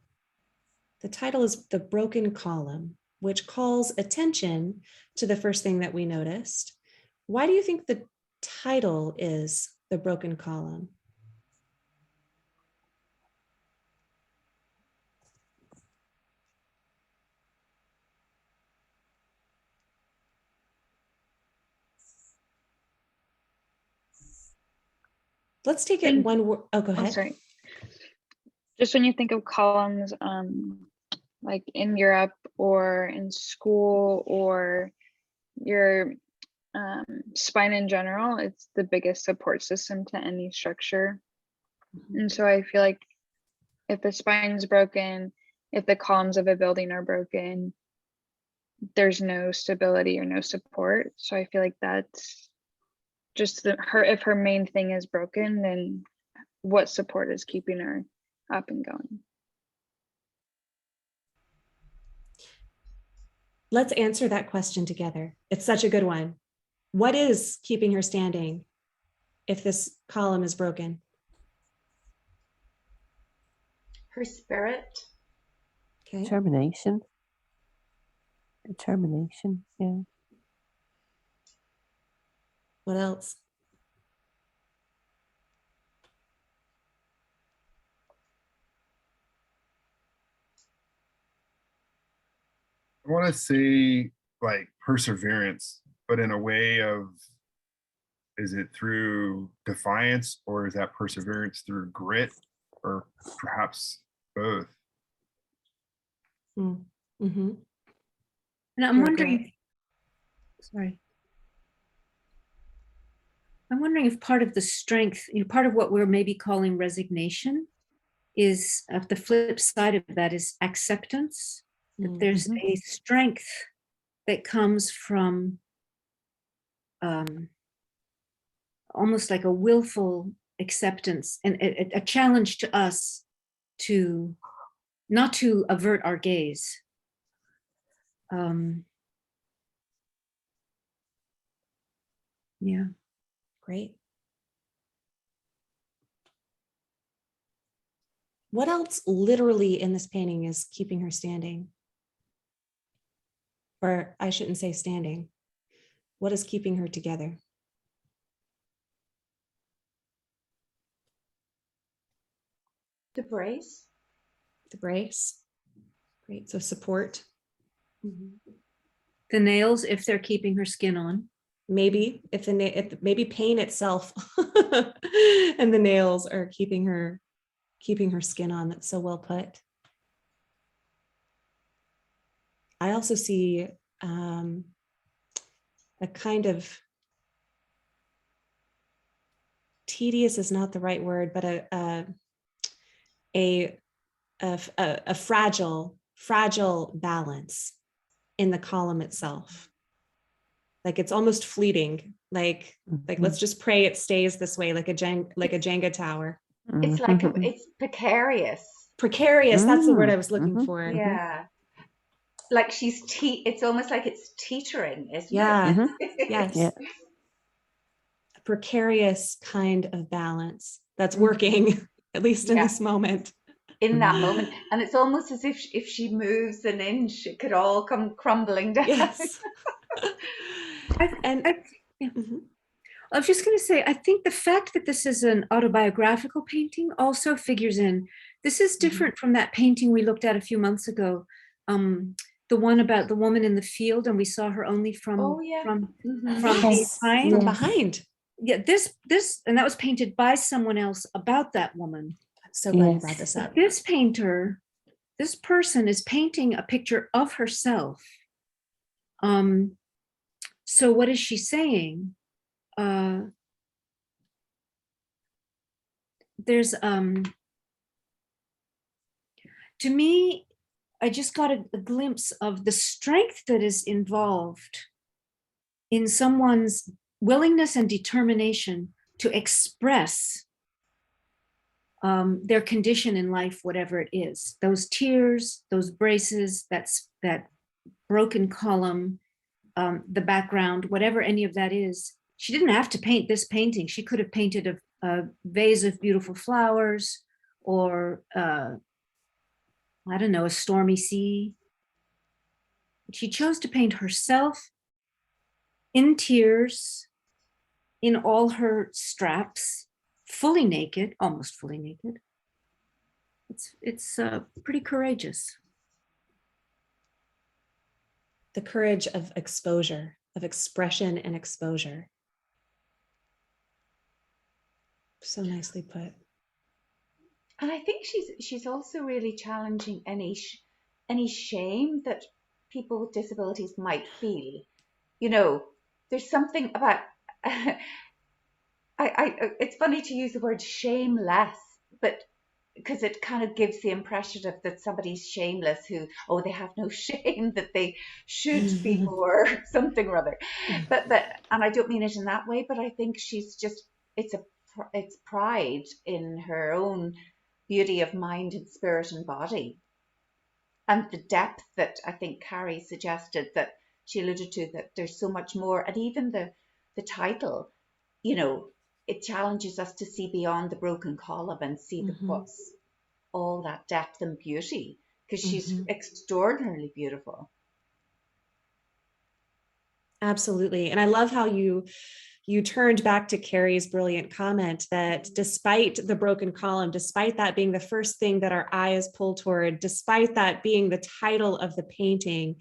The title is The Broken Column, which calls attention to the first thing that we noticed. Why do you think the title is The Broken Column? Let's take it And- one word. Oh, go Oh, ahead. sorry. Just when you think of columns, like in Europe or in school or your spine in general, it's the biggest support system to any structure. And so I feel like if the spine's broken, if the columns of a building are broken, there's no stability or no support. So I feel like that's just if her main thing is broken, then what support is keeping her up and going? Let's answer that question together. It's such a good one. What is keeping her standing if this column is broken? Her spirit. Okay. Determination. Determination, yeah. What else? I want to say like perseverance, but in a way of, is it through defiance or is that perseverance through grit or perhaps both? Mm-hmm. And I'm wondering, sorry. I'm wondering if part of the strength, part of what we're maybe calling resignation is, the flip side of that is acceptance. That there's a strength that comes from almost like a willful acceptance and a challenge to us to not to avert our gaze. Yeah. Great. What else literally in this painting is keeping her standing? Or I shouldn't say standing. What is keeping her together? The brace. The brace. Great. So support. The nails, if they're keeping her skin on. Maybe if maybe pain itself and the nails are keeping her skin on. That's so well put. I also see a kind of, tedious is not the right word, but a fragile balance in the column itself. Like it's almost fleeting. Like let's just pray it stays this way, like a Jenga tower. It's like it's precarious. Precarious. That's the word I was looking for. Yeah. Like it's almost like it's teetering, isn't Yeah. it? Yes. Yeah. A precarious kind of balance that's working, at least in this moment. In that moment. And it's almost as if she moves an inch, it could all come crumbling down. Yes. I was just going to say, I think the fact that this is an autobiographical painting also figures in. This is different from that painting we looked at a few months ago, the one about the woman in the field, and we saw her only from behind. From behind. Yeah, this, and that was painted by someone else about that woman. I'm so glad you brought this up. This person is painting a picture of herself. So what is she saying? There's to me, I just got a glimpse of the strength that is involved in someone's willingness and determination to express their condition in life, whatever it is. Those tears, those braces, that broken column, the background, whatever any of that is. She didn't have to paint this painting. She could have painted a vase of beautiful flowers, or I don't know, a stormy sea. She chose to paint herself in tears, in all her straps, fully naked, almost fully naked. It's pretty courageous. The courage of exposure, of expression and exposure. So nicely put. And I think she's also really challenging any shame that people with disabilities might feel. You know, there's something about it's funny to use the word shameless, but because it kind of gives the impression of that somebody's shameless who, oh, they have no shame, that they should be more something or other. But and I don't mean it in that way, but I think she's just it's pride in her own beauty of mind and spirit and body, and the depth that I think Carrie suggested, that she alluded to, that there's so much more. And even the title, you know, it challenges us to see beyond the broken column and see the what's all that depth and beauty, because she's extraordinarily beautiful. Absolutely. And I love how you turned back to Carrie's brilliant comment that despite the broken column, despite that being the first thing that our eyes pull toward, despite that being the title of the painting,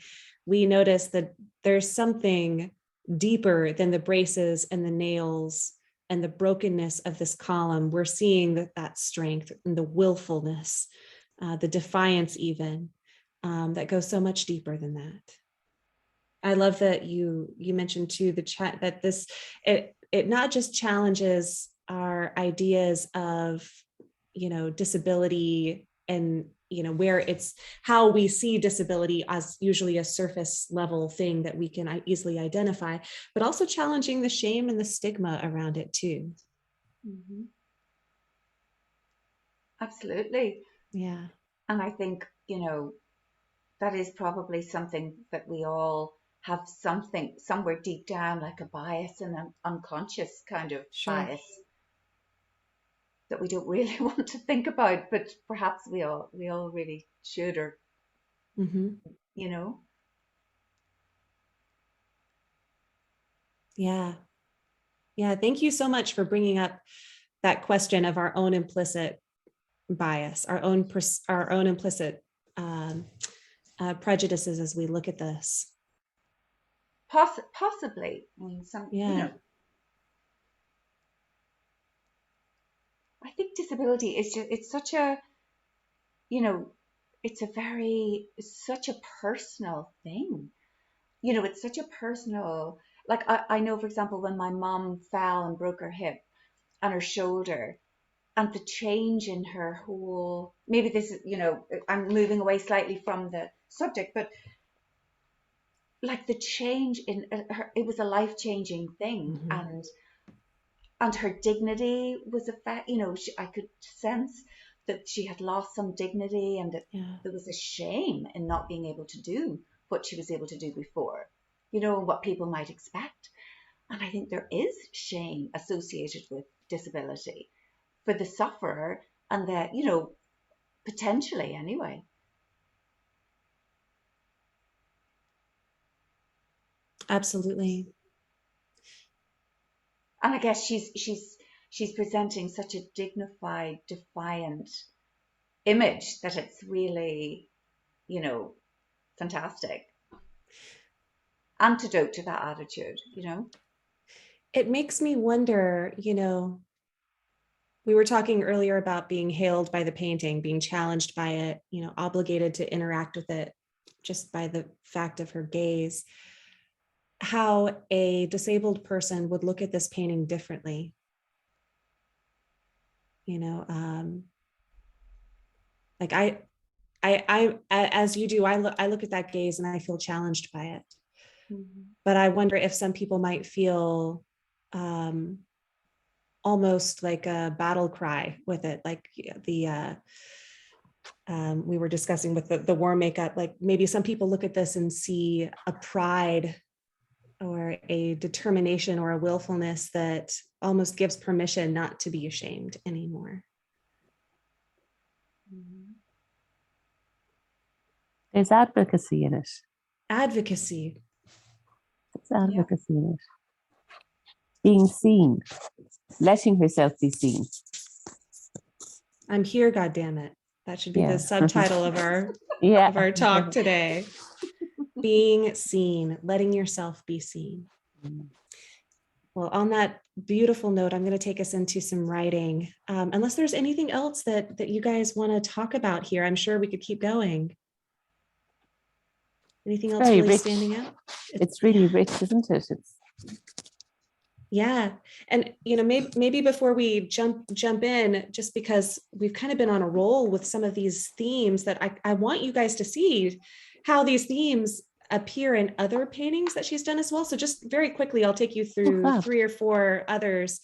we notice that there's something deeper than the braces and the nails and the brokenness of this column. We're seeing that strength and the willfulness, the defiance even, that goes so much deeper than that. I love that you mentioned too the chat that this it not just challenges our ideas of, you know, disability and, you know, where it's how we see disability as usually a surface level thing that we can easily identify, but also challenging the shame and the stigma around it too. Absolutely. Yeah. And I think, you know, that is probably something that we all have somewhere deep down, like a bias and an unconscious kind of bias that we don't really want to think about, but perhaps we all really should, or you know. Yeah, thank you so much for bringing up that question of our own implicit bias, our own implicit prejudices as we look at this. Possibly, I mean, you know, I think disability is just, it's such a, you know, it's such a personal thing. You know, it's such a personal, like I know, for example, when my mom fell and broke her hip and her shoulder, and the change in her whole, maybe this is, you know, I'm moving away slightly from the subject, but like the change in her, it was a life-changing thing. And her dignity was you know, I could sense that she had lost some dignity, and that there was a shame in not being able to do what she was able to do before, you know, what people might expect. And I think there is shame associated with disability for the sufferer, and that, you know, potentially anyway. Absolutely. And I guess she's presenting such a dignified, defiant image that it's really, you know, fantastic. Antidote to that attitude, you know. It makes me wonder, you know, we were talking earlier about being hailed by the painting, being challenged by it, you know, obligated to interact with it just by the fact of her gaze. How a disabled person would look at this painting differently. You know, like I as you do, I look at that gaze and I feel challenged by it. But I wonder if some people might feel almost like a battle cry with it, like the we were discussing with the war makeup, like maybe some people look at this and see a pride or a determination or a willfulness that almost gives permission not to be ashamed anymore. There's advocacy in it. Advocacy. There's advocacy in it. Being seen, letting herself be seen. I'm here, goddammit. That should be the subtitle of our of our talk today. Being seen, letting yourself be seen. Well, on that beautiful note, I'm going to take us into some writing. Unless there's anything else that you guys want to talk about here, I'm sure we could keep going. Anything else very really rich. standing out? It's really Yeah. rich, isn't it? It's Yeah, and maybe before we jump in, just because we've kind of been on a roll with some of these themes, that I want you guys to see how these themes appear in other paintings that she's done as well. So just very quickly, I'll take you through fab. 3 or 4 others.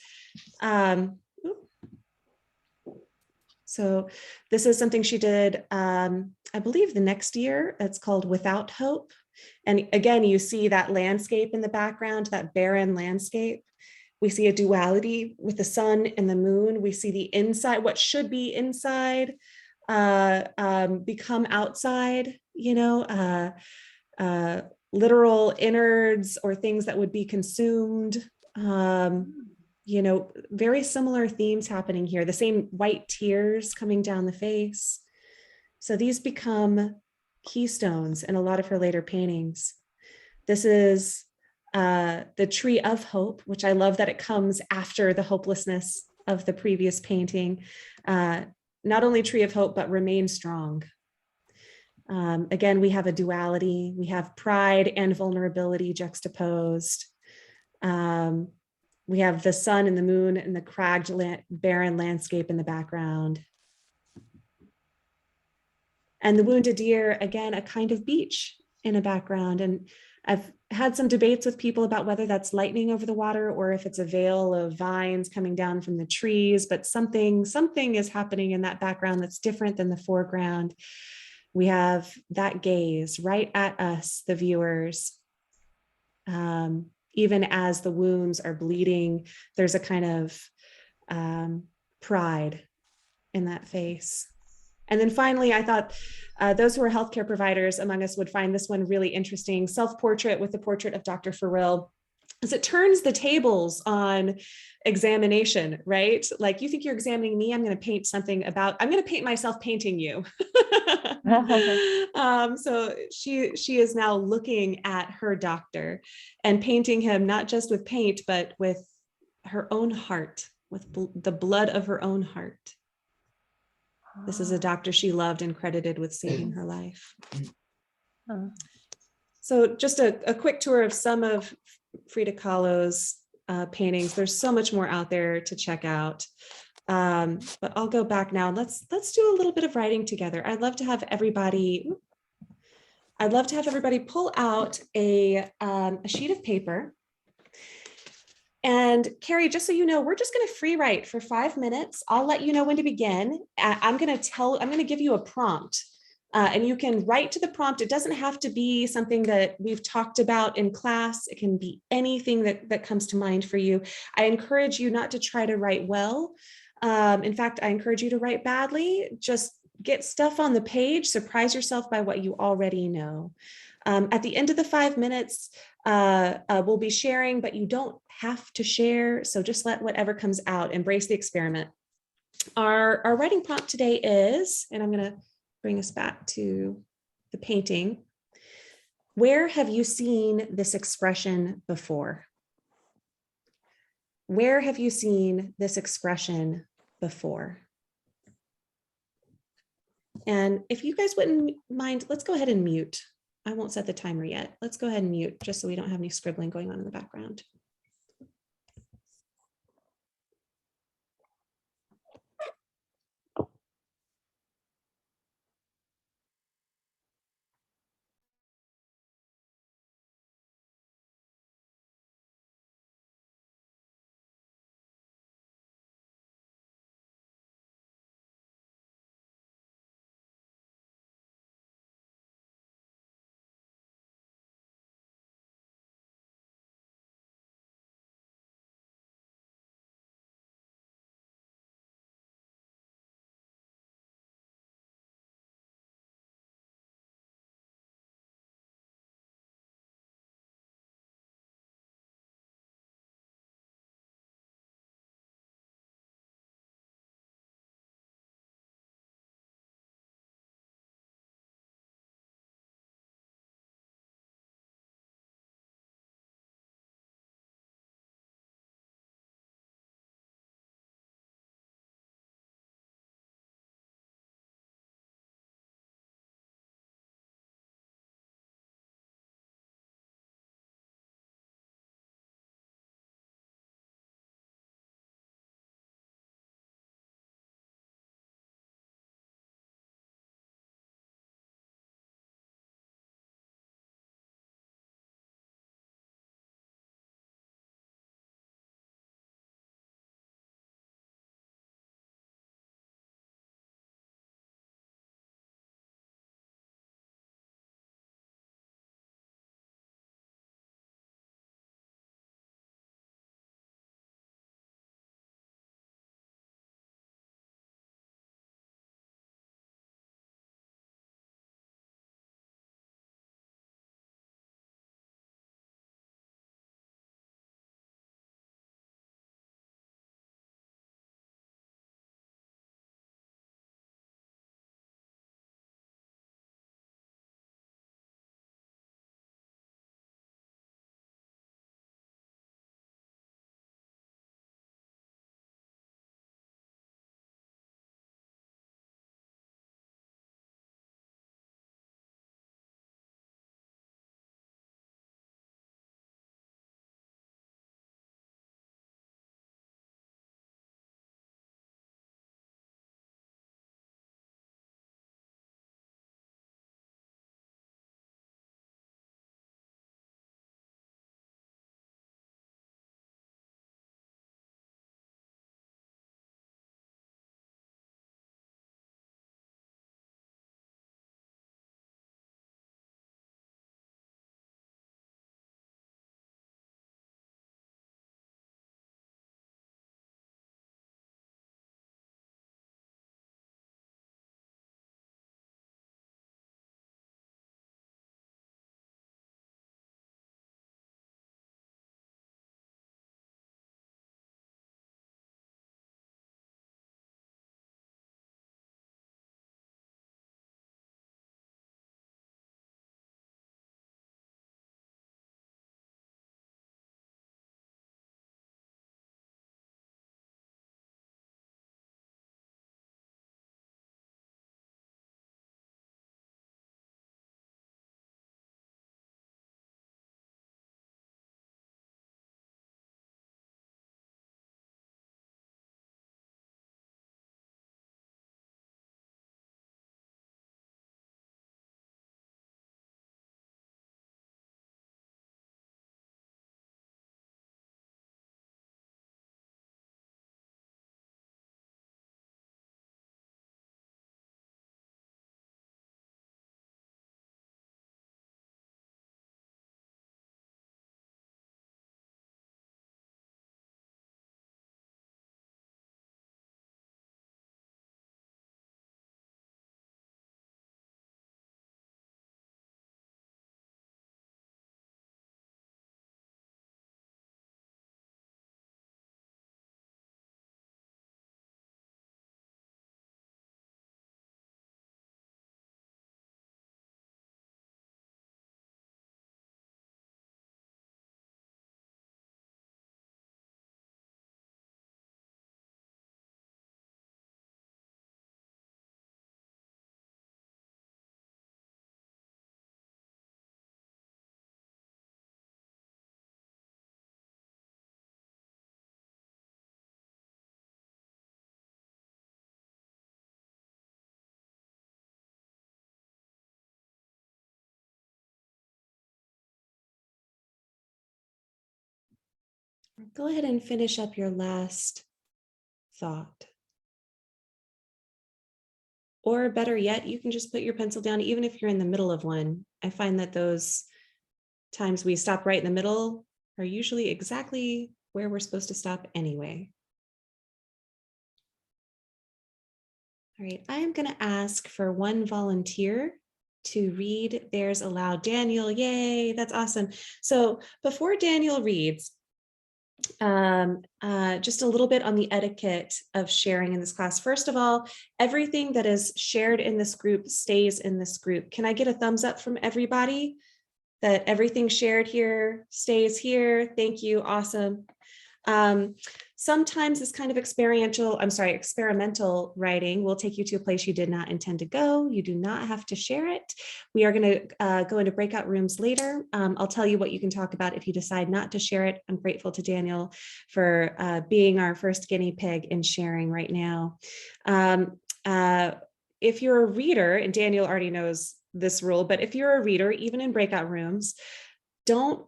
So this is something she did, I believe the next year. It's called Without Hope. And again, you see that landscape in the background, that barren landscape. We see a duality with the sun and the moon. We see the inside, what should be inside, become outside, literal innards or things that would be consumed. Very similar themes happening here. The same white tears coming down the face. So these become keystones in a lot of her later paintings. This is the Tree of Hope, which I love that it comes after the hopelessness of the previous painting. Not only Tree of Hope, but Remain Strong. Again, we have a duality. We have pride and vulnerability juxtaposed. We have the sun and the moon and the cragged, barren landscape in the background. And the wounded deer, again, a kind of beach in a background. And I've had some debates with people about whether that's lightning over the water or if it's a veil of vines coming down from the trees, but something is happening in that background that's different than the foreground. We have that gaze right at us, the viewers. Even as the wounds are bleeding, there's a kind of pride in that face. And then finally, I thought those who are healthcare providers among us would find this one really interesting. Self-portrait with the portrait of Dr. Farrell, as it turns the tables on examination, right? Like, you think you're examining me, I'm going to paint myself painting you. So she is now looking at her doctor and painting him, not just with paint, but with her own heart, with the blood of her own heart. This is a doctor she loved and credited with saving her life. So just a quick tour of some of Frida Kahlo's paintings. There's so much more out there to check out. But I'll go back now. Let's do a little bit of writing together. I'd love to have everybody pull out a sheet of paper. And Carrie, just so you know, we're just going to free write for 5 minutes. I'll let you know when to begin. I'm going to give you a prompt, and you can write to the prompt. It doesn't have to be something that we've talked about in class. It can be anything that comes to mind for you. I encourage you not to try to write well. In fact, I encourage you to write badly. Just get stuff on the page. Surprise yourself by what you already know. At the end of the 5 minutes, we'll be sharing, but you don't have to share. So just let whatever comes out, embrace the experiment. Our writing prompt today is, and I'm going to bring us back to the painting. Where have you seen this expression before? Where have you seen this expression before? And if you guys wouldn't mind, let's go ahead and mute. I won't set the timer yet. Let's go ahead and mute just so we don't have any scribbling going on in the background. Go ahead and finish up your last thought. Or better yet, you can just put your pencil down, even if you're in the middle of one. I find that those times we stop right in the middle are usually exactly where we're supposed to stop anyway. All right, I am going to ask for one volunteer to read theirs aloud. Daniel, yay, that's awesome. So before Daniel reads, just a little bit on the etiquette of sharing in this class. First of all, everything that is shared in this group stays in this group. Can I get a thumbs up from everybody that everything shared here stays here? Thank you, awesome. Sometimes this kind of experimental writing will take you to a place you did not intend to go. You do not have to share it. We are going to go into breakout rooms later. I'll tell you what you can talk about if you decide not to share it. I'm grateful to Daniel for being our first guinea pig in sharing right now. If you're a reader, and Daniel already knows this rule, but if you're a reader, even in breakout rooms, don't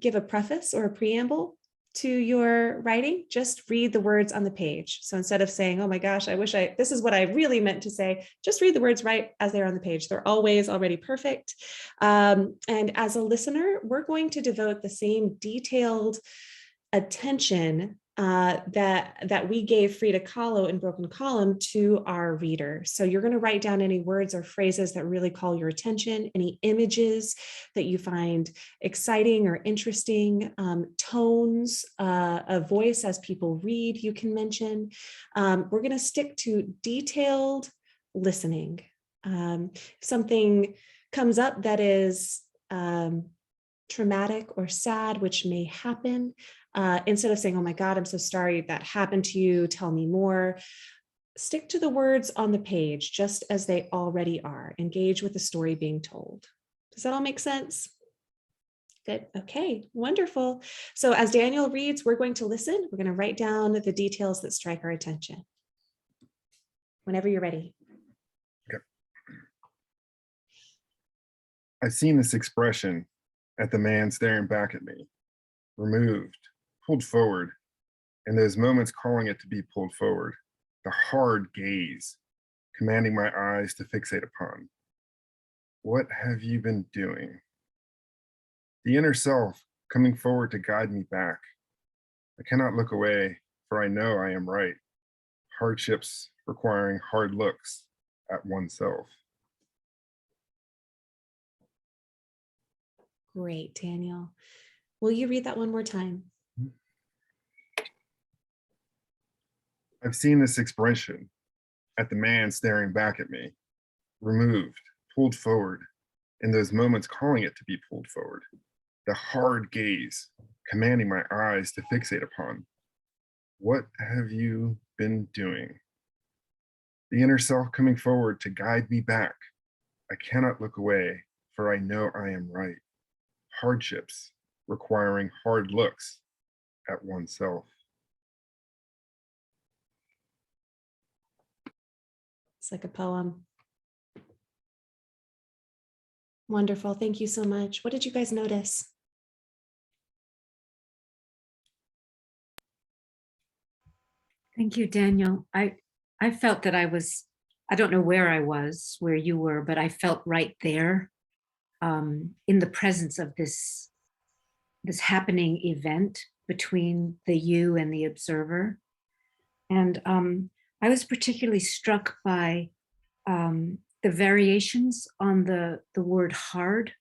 give a preface or a preamble to your writing. Just read the words on the page. So instead of saying, oh my gosh, this is what I really meant to say, just read the words right as they're on the page. They're always already perfect. And as a listener, we're going to devote the same detailed attention that we gave Frida Kahlo in Broken Column to our reader. So you're going to write down any words or phrases that really call your attention, any images that you find exciting or interesting, tones of voice as people read, you can mention. We're going to stick to detailed listening. If something comes up that is traumatic or sad, which may happen, instead of saying, oh my God, I'm so sorry that happened to you, tell me more, stick to the words on the page just as they already are. Engage with the story being told. Does that all make sense? Good. Okay, wonderful. So as Daniel reads, we're going to listen. We're going to write down the details that strike our attention. Whenever you're ready. Okay. I've seen this expression at the man staring back at me, removed, pulled forward, and those moments calling it to be pulled forward, the hard gaze, commanding my eyes to fixate upon. What have you been doing? The inner self coming forward to guide me back. I cannot look away, for I know I am right. Hardships requiring hard looks at oneself. Great, Daniel. Will you read that one more time? I've seen this expression at the man staring back at me, removed, pulled forward, in those moments calling it to be pulled forward, the hard gaze, commanding my eyes to fixate upon. What have you been doing? The inner self coming forward to guide me back. I cannot look away, for I know I am right. Hardships requiring hard looks at oneself. It's like a poem. Wonderful. Thank you so much. What did you guys notice? Thank you, Daniel. I felt that I don't know where I was, where you were, but I felt right there in the presence of this happening event between the you and the observer. And I was particularly struck by the variations on the word hard.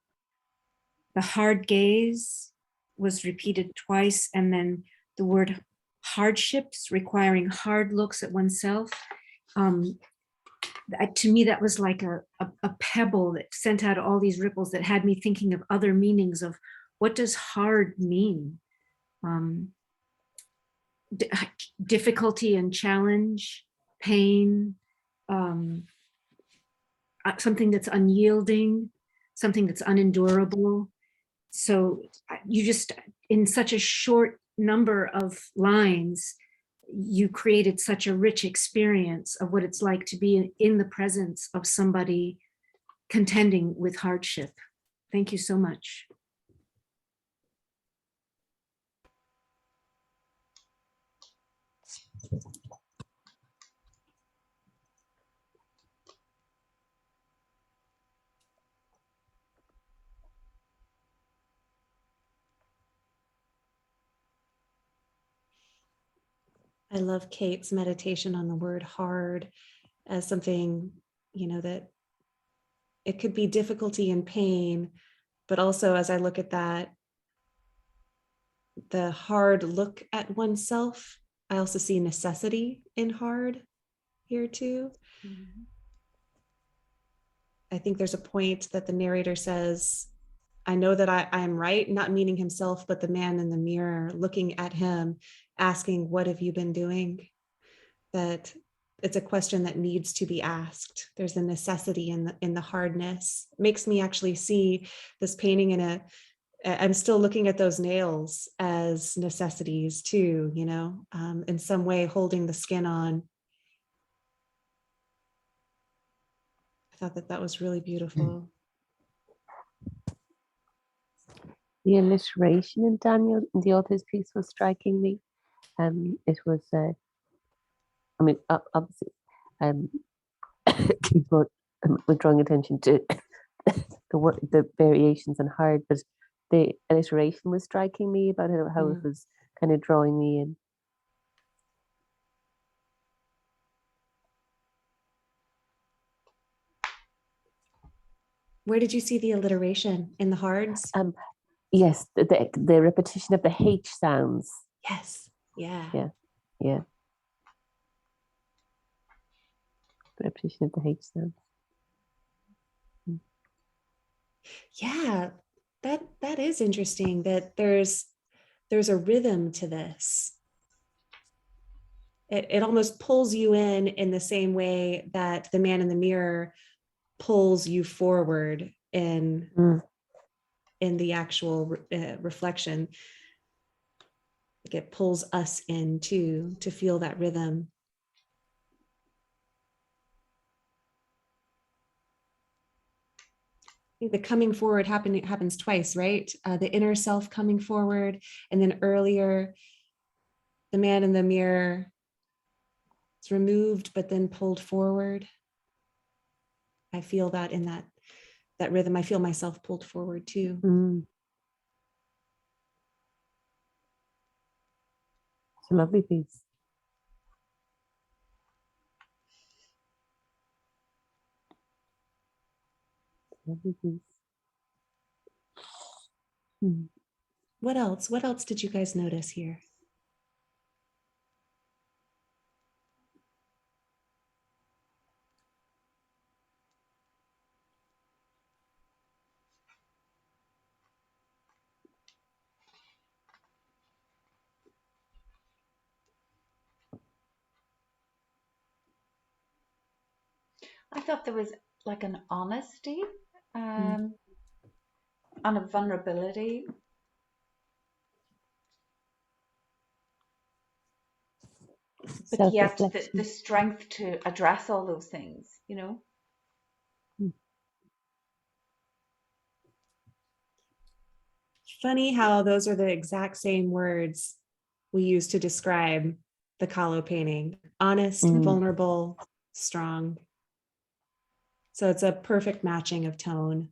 The hard gaze was repeated twice, and then the word hardships requiring hard looks at oneself. To me, that was like a pebble that sent out all these ripples that had me thinking of other meanings of what does hard mean? Difficulty and challenge, pain, something that's unyielding, something that's unendurable. So you just, in such a short number of lines, you created such a rich experience of what it's like to be in the presence of somebody contending with hardship. Thank you so much. I love Kate's meditation on the word hard as something, that it could be difficulty and pain, but also as I look at that, the hard look at oneself, I also see necessity in hard here too. Mhm. I think there's a point that the narrator says, I know that I am right, not meaning himself, but the man in the mirror looking at him, asking, what have you been doing? That it's a question that needs to be asked. There's a necessity in the hardness. It makes me actually see this painting I'm still looking at those nails as necessities too, in some way holding the skin on. I thought that was really beautiful. The alliteration in Daniel, in the author's piece, was striking me. It was, obviously, we're drawing attention to the variations on hard, but the alliteration was striking me about how it was kind of drawing me in. Where did you see the alliteration? In the hards? Yes, the repetition of the H sounds. Yes. Yeah. Yeah. The repetition of the H sounds. Yeah, that is interesting, that there's a rhythm to this. It almost pulls you in the same way that the man in the mirror pulls you forward in the actual reflection. Like it pulls us in too, to feel that rhythm. I think the coming forward happens twice, right? The inner self coming forward, and then earlier, the man in the mirror is removed, but then pulled forward. I feel that in that rhythm. I feel myself pulled forward too. It's a lovely piece. Lovely piece. What else? What else did you guys notice here? I thought there was like an honesty, and a vulnerability. But yet the strength to address all those things, Funny how those are the exact same words we use to describe the Kahlo painting: honest, vulnerable, strong. So it's a perfect matching of tone.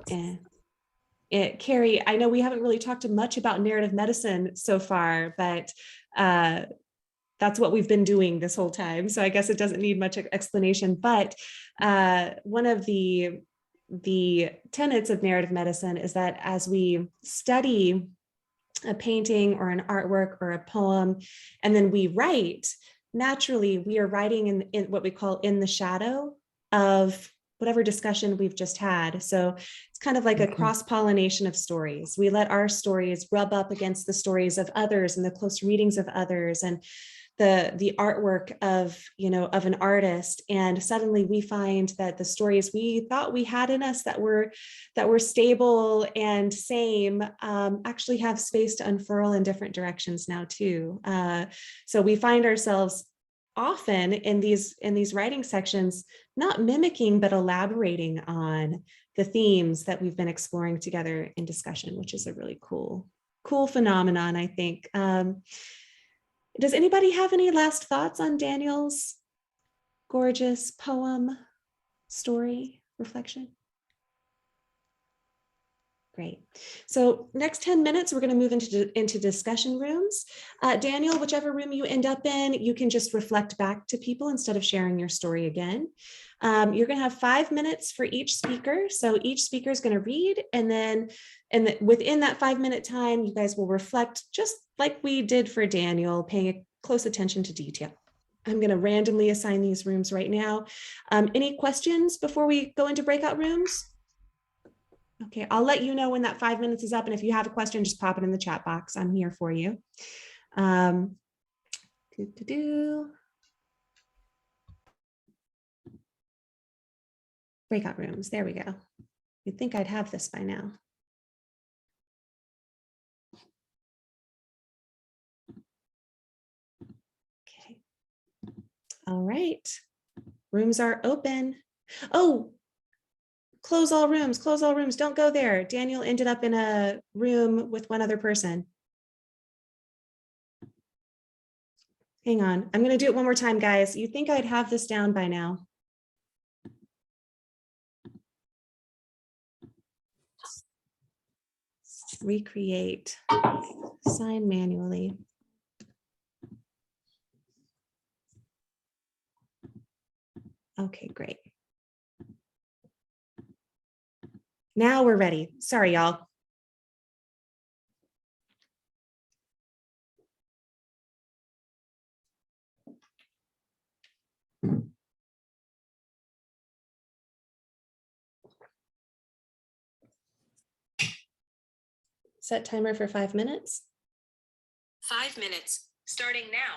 And Carrie, I know we haven't really talked much about narrative medicine so far, but that's what we've been doing this whole time. So I guess it doesn't need much explanation, but one of the tenets of narrative medicine is that as we study a painting or an artwork or a poem, and then we write, naturally we are writing in what we call in the shadow of whatever discussion we've just had. So it's kind of like a cross-pollination of stories. We let our stories rub up against the stories of others and the close readings of others and the artwork of an artist, and suddenly we find that the stories we thought we had in us that were stable and same actually have space to unfurl in different directions now too. So we find ourselves often in these writing sections not mimicking but elaborating on the themes that we've been exploring together in discussion, which is a really cool cool phenomenon, I think. Does anybody have any last thoughts on Daniel's gorgeous poem, story, reflection? Great. So next 10 minutes, we're going to move into discussion rooms. Daniel, whichever room you end up in, you can just reflect back to people instead of sharing your story again. You're going to have 5 minutes for each speaker. So each speaker is going to read, and then within that 5-minute time, you guys will reflect just like we did for Daniel, paying close attention to detail. I'm going to randomly assign these rooms right now. Any questions before we go into breakout rooms? Okay, I'll let you know when that 5 minutes is up. And if you have a question, just pop it in the chat box. I'm here for you. Breakout rooms, there we go. You'd think I'd have this by now. Okay. All right, rooms are open. Oh, close all rooms, don't go there. Daniel ended up in a room with one other person. Hang on, I'm gonna do it one more time, guys. You'd think I'd have this down by now. Recreate, sign manually. Okay, great. Now we're ready. Sorry, y'all. Set timer for 5 minutes. 5 minutes, starting now.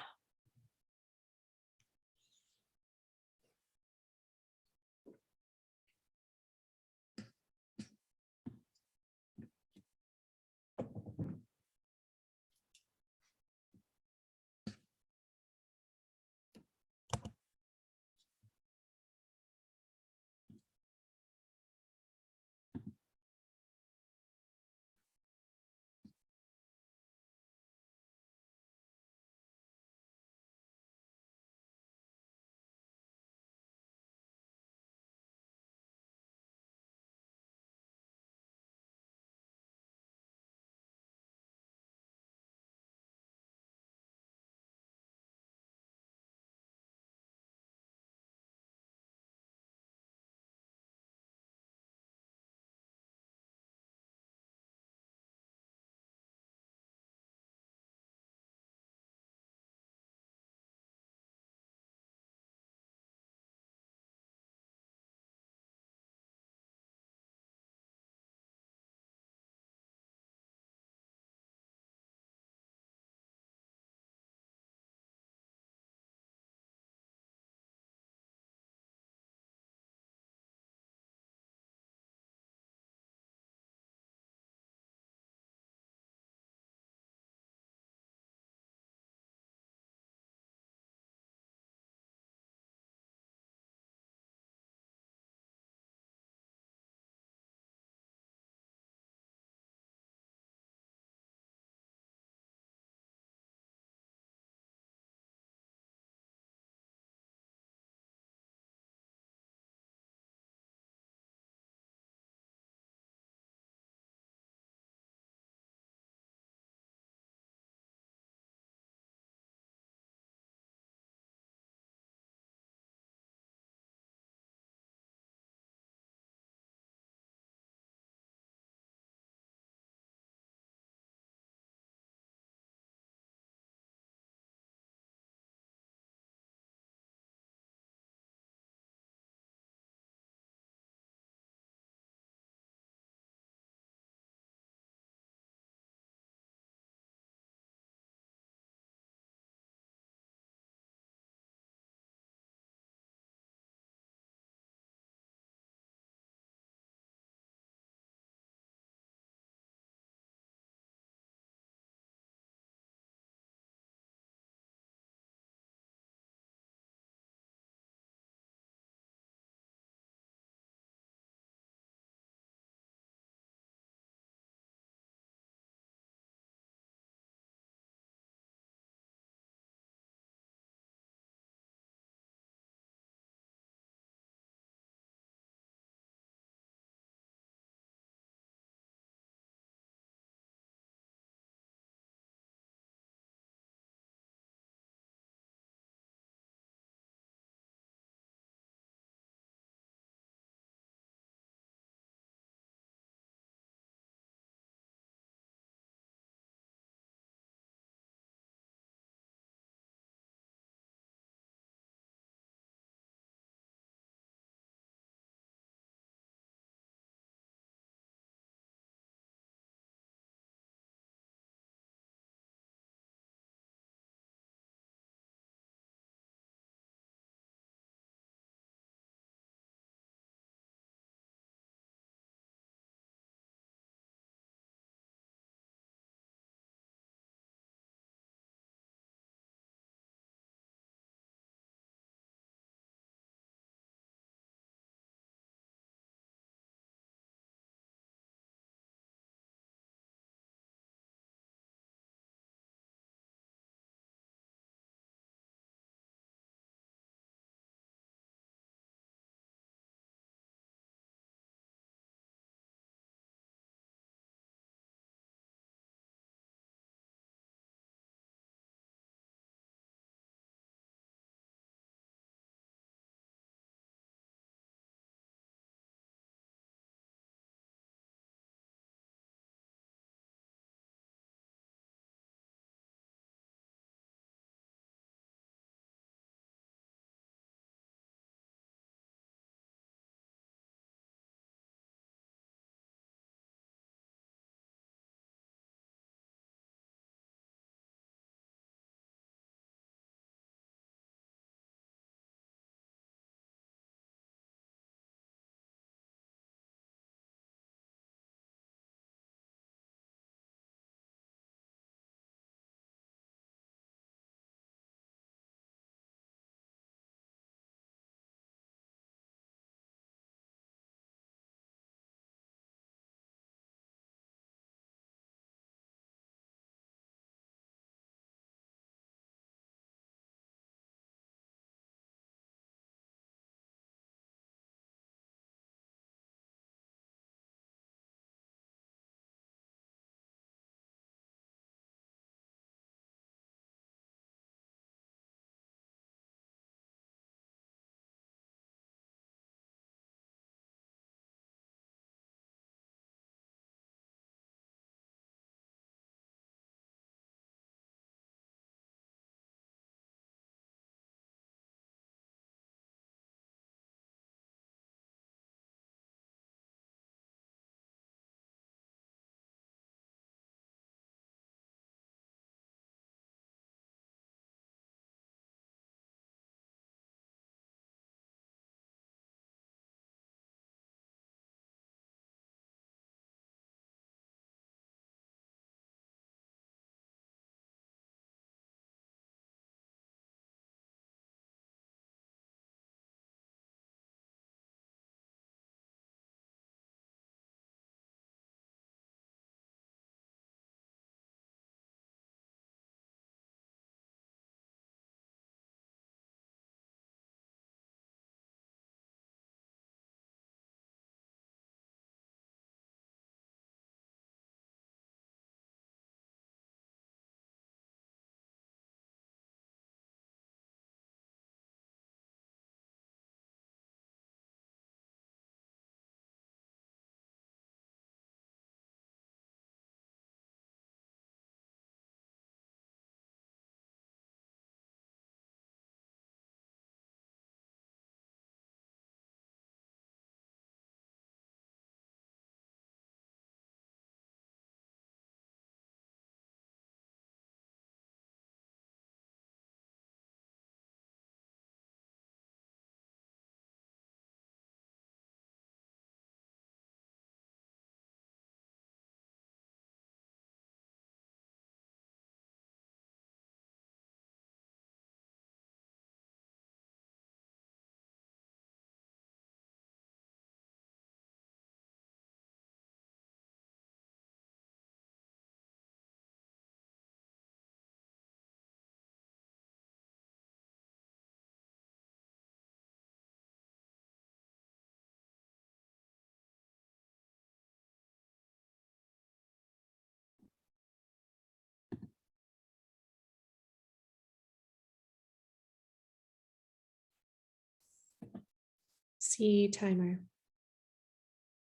See timer.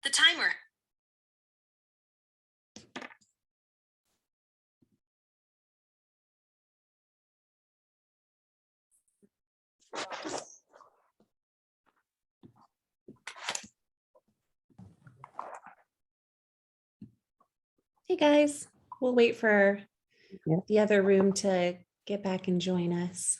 The timer. Hey guys, we'll wait for Yeah. the other room to get back and join us.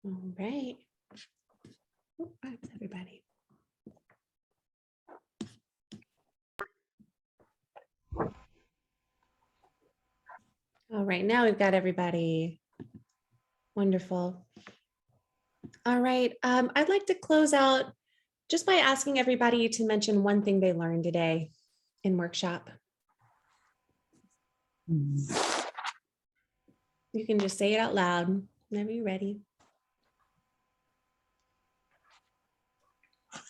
All right. Oh, that's everybody. All right, now we've got everybody. Wonderful. All right, I'd like to close out just by asking everybody to mention one thing they learned today in workshop. Mm. You can just say it out loud whenever you're ready.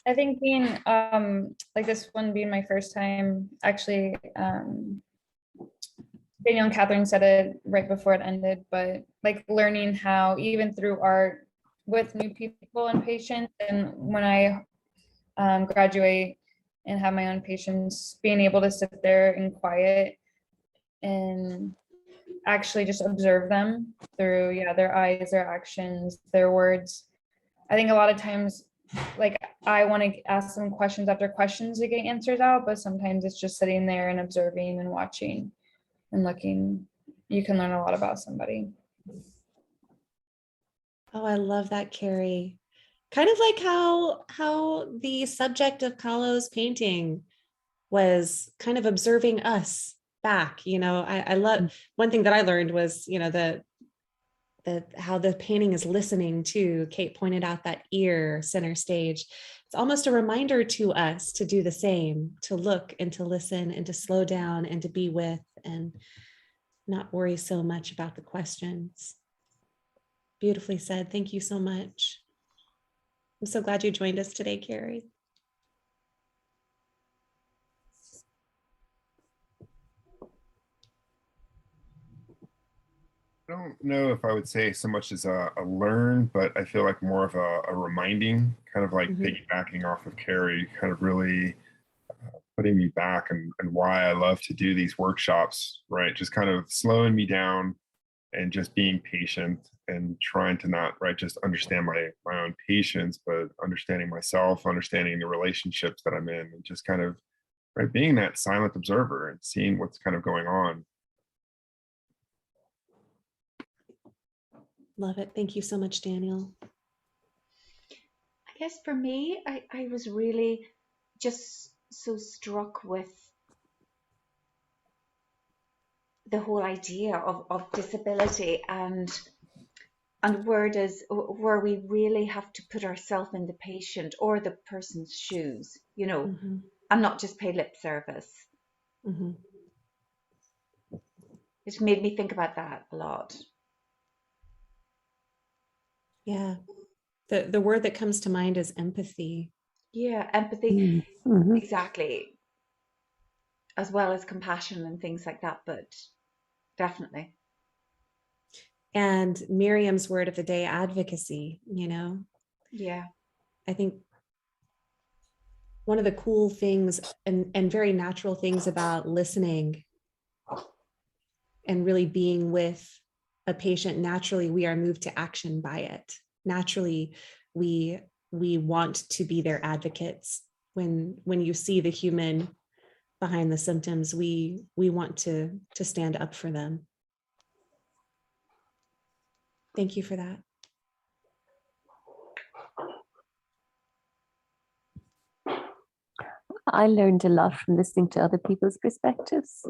I think being like this one being my first time, actually, Daniel and Catherine said it right before it ended, but like learning how even through art with new people and patients, and when I graduate and have my own patients, being able to sit there in quiet and actually just observe them through their eyes, their actions, their words. I think a lot of times, like, I want to ask them questions after questions to get answers out, but sometimes it's just sitting there and observing and watching and looking. You can learn a lot about somebody. Oh, I love that, Carrie. Kind of like how the subject of Kahlo's painting was kind of observing us back. I love, one thing that I learned was, the how the painting is listening to. Kate pointed out that ear center stage. It's almost a reminder to us to do the same, to look and to listen and to slow down and to be with and not worry so much about the questions. Beautifully said. Thank you so much. I'm so glad you joined us today, Carrie. I don't know if I would say so much as a learn, but I feel like more of a reminding, kind of like piggybacking off of Carrie, kind of really putting me back and why I love to do these workshops, right? Just kind of slowing me down and just being patient and trying to not, right, just understand my own patients, but understanding myself, understanding the relationships that I'm in, and just kind of, right, being that silent observer and seeing what's kind of going on. Love it. Thank you so much, Daniel. I guess for me, I was really just so struck with the whole idea of disability and where we really have to put ourselves in the patient or the person's shoes, and not just pay lip service. It made me think about that a lot. Yeah. The word that comes to mind is empathy. Yeah, empathy. Exactly. As well as compassion and things like that, but definitely. And Miriam's word of the day, advocacy, Yeah. I think one of the cool things and very natural things about listening and really being with a patient, naturally we are moved to action by it. Naturally, we want to be their advocates. When you see the human behind the symptoms, we want to stand up for them. Thank you for that. I learned a lot from listening to other people's perspectives.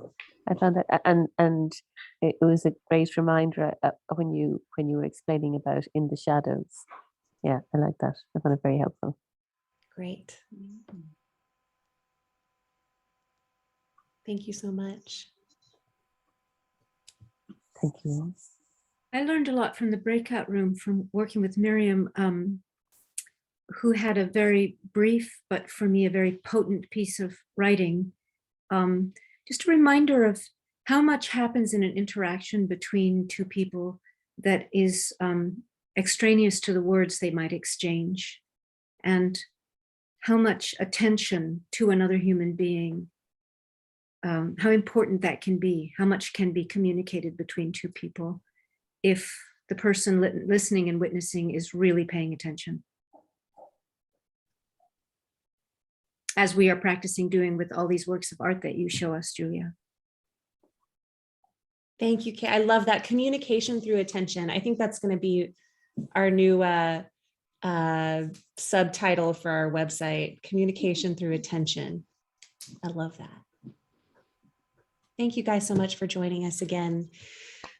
I found that, and it was a great reminder when you were explaining about in the shadows. Yeah, I like that. I found it very helpful. Great. Thank you so much. Thank you. I learned a lot from the breakout room from working with Miriam, who had a very brief, but for me, a very potent piece of writing. Just a reminder of how much happens in an interaction between two people that is extraneous to the words they might exchange, and how much attention to another human being, how important that can be, how much can be communicated between two people if the person listening and witnessing is really paying attention. As we are practicing doing with all these works of art that you show us, Julia. Thank you, Kay. I love that. Communication through attention. I think that's going to be our new subtitle for our website, communication through attention. I love that. Thank you guys so much for joining us again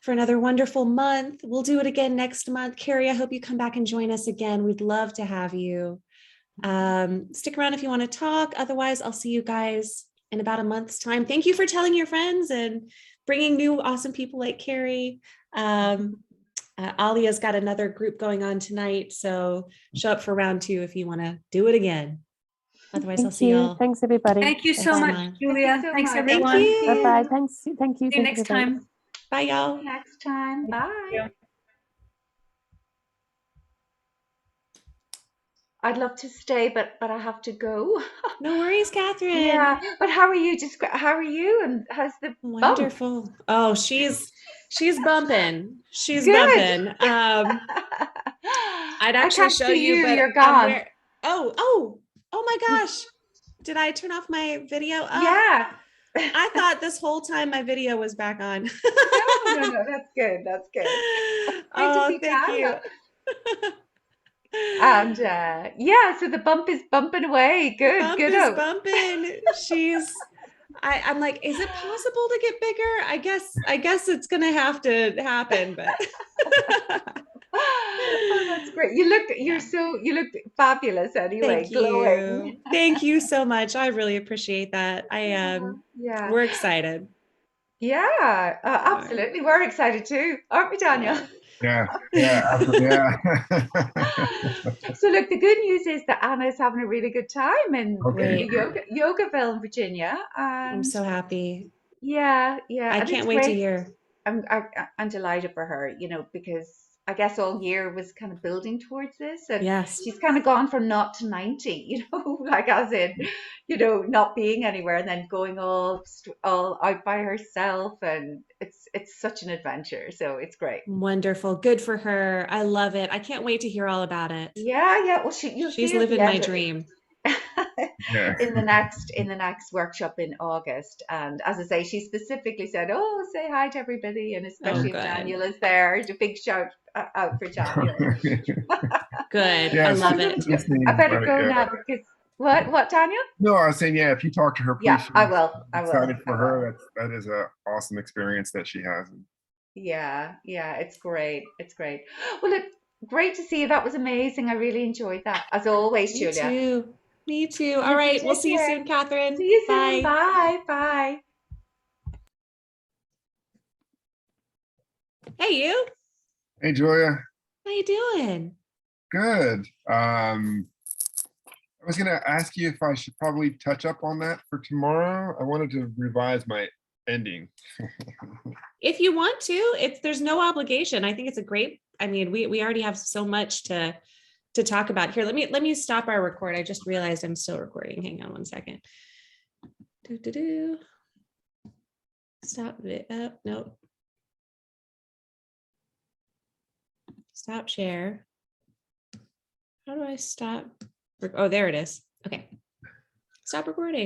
for another wonderful month. We'll do it again next month. Carrie, I hope you come back and join us again. We'd love to have you. Stick around if you want to talk. Otherwise, I'll see you guys in about a month's time. Thank you for telling your friends and bringing new awesome people like Carrie. Alia's got another group going on tonight, so show up for round 2 if you want to do it again. Otherwise, I'll see y'all. Thanks, everybody. Thank you so Thanks, much, Emma. Julia. Thank you so Thanks, much. everyone. Thank you. Bye-bye. Thanks. Thank you. See you next time. Bye, y'all. Next time. Bye. I'd love to stay, but I have to go. No worries, Catherine. Yeah, but how are you? How are you? And how's the bump? Wonderful. Oh, she's bumping. She's Good. bumping. I'd actually can't show see you, but you're gone. Oh my gosh. Did I turn off my video? Oh, Yeah. I thought this whole time my video was back on. No, that's good. That's good. Oh, thank you. And yeah, so the bump is bumping away. Good, Bump good. is bumping. I'm like, is it possible to get bigger? I guess it's gonna have to happen, but Oh, that's great. You look fabulous anyway. thank Glowing. you. Thank you so much. I really appreciate that. Yeah. We're excited. Yeah, absolutely. We're excited too, aren't we, Daniel? Yeah, absolutely, yeah. So look, the good news is that Anna's having a really good time in Great. Yogaville in Virginia. And I'm so happy. yeah. I And can't it's wait to great. hear. I'm delighted for her, because I guess all year was kind of building towards this, and Yes. she's kind of gone from 0 to 90, like as in, not being anywhere and then going all out by herself, and it's such an adventure. So it's great. Wonderful. Good for her. I love it. I can't wait to hear all about it. Yeah. Well, you'll She's see at the living my end of it. dream. Yeah. in the next workshop in August, and as I say, she specifically said, "Oh, say hi to everybody," and especially if good. Daniel is there. A big shout out for Daniel. Good. Yeah, I love it. I better go now because what, Daniel? No, I was saying, yeah, if you talk to her, please. Yeah, I she's will. Excited for her. That is an awesome experience that she has. Yeah, it's great. It's great. Well, look, great to see you. That was amazing. I really enjoyed that, as always, Me Julia. too. Me too. All right. We'll see you soon, Catherine. See you soon. Bye. Bye. Hey, you. Hey, Julia. How you doing? Good. I was going to ask you if I should probably touch up on that for tomorrow. I wanted to revise my ending. If you want to, there's no obligation. I think it's a great, we already have so much to talk about here. Let me stop our record. I just realized I'm still recording. Hang on one second. Stop it. Nope. Stop share. How do I stop? Oh, there it is. Okay. Stop recording.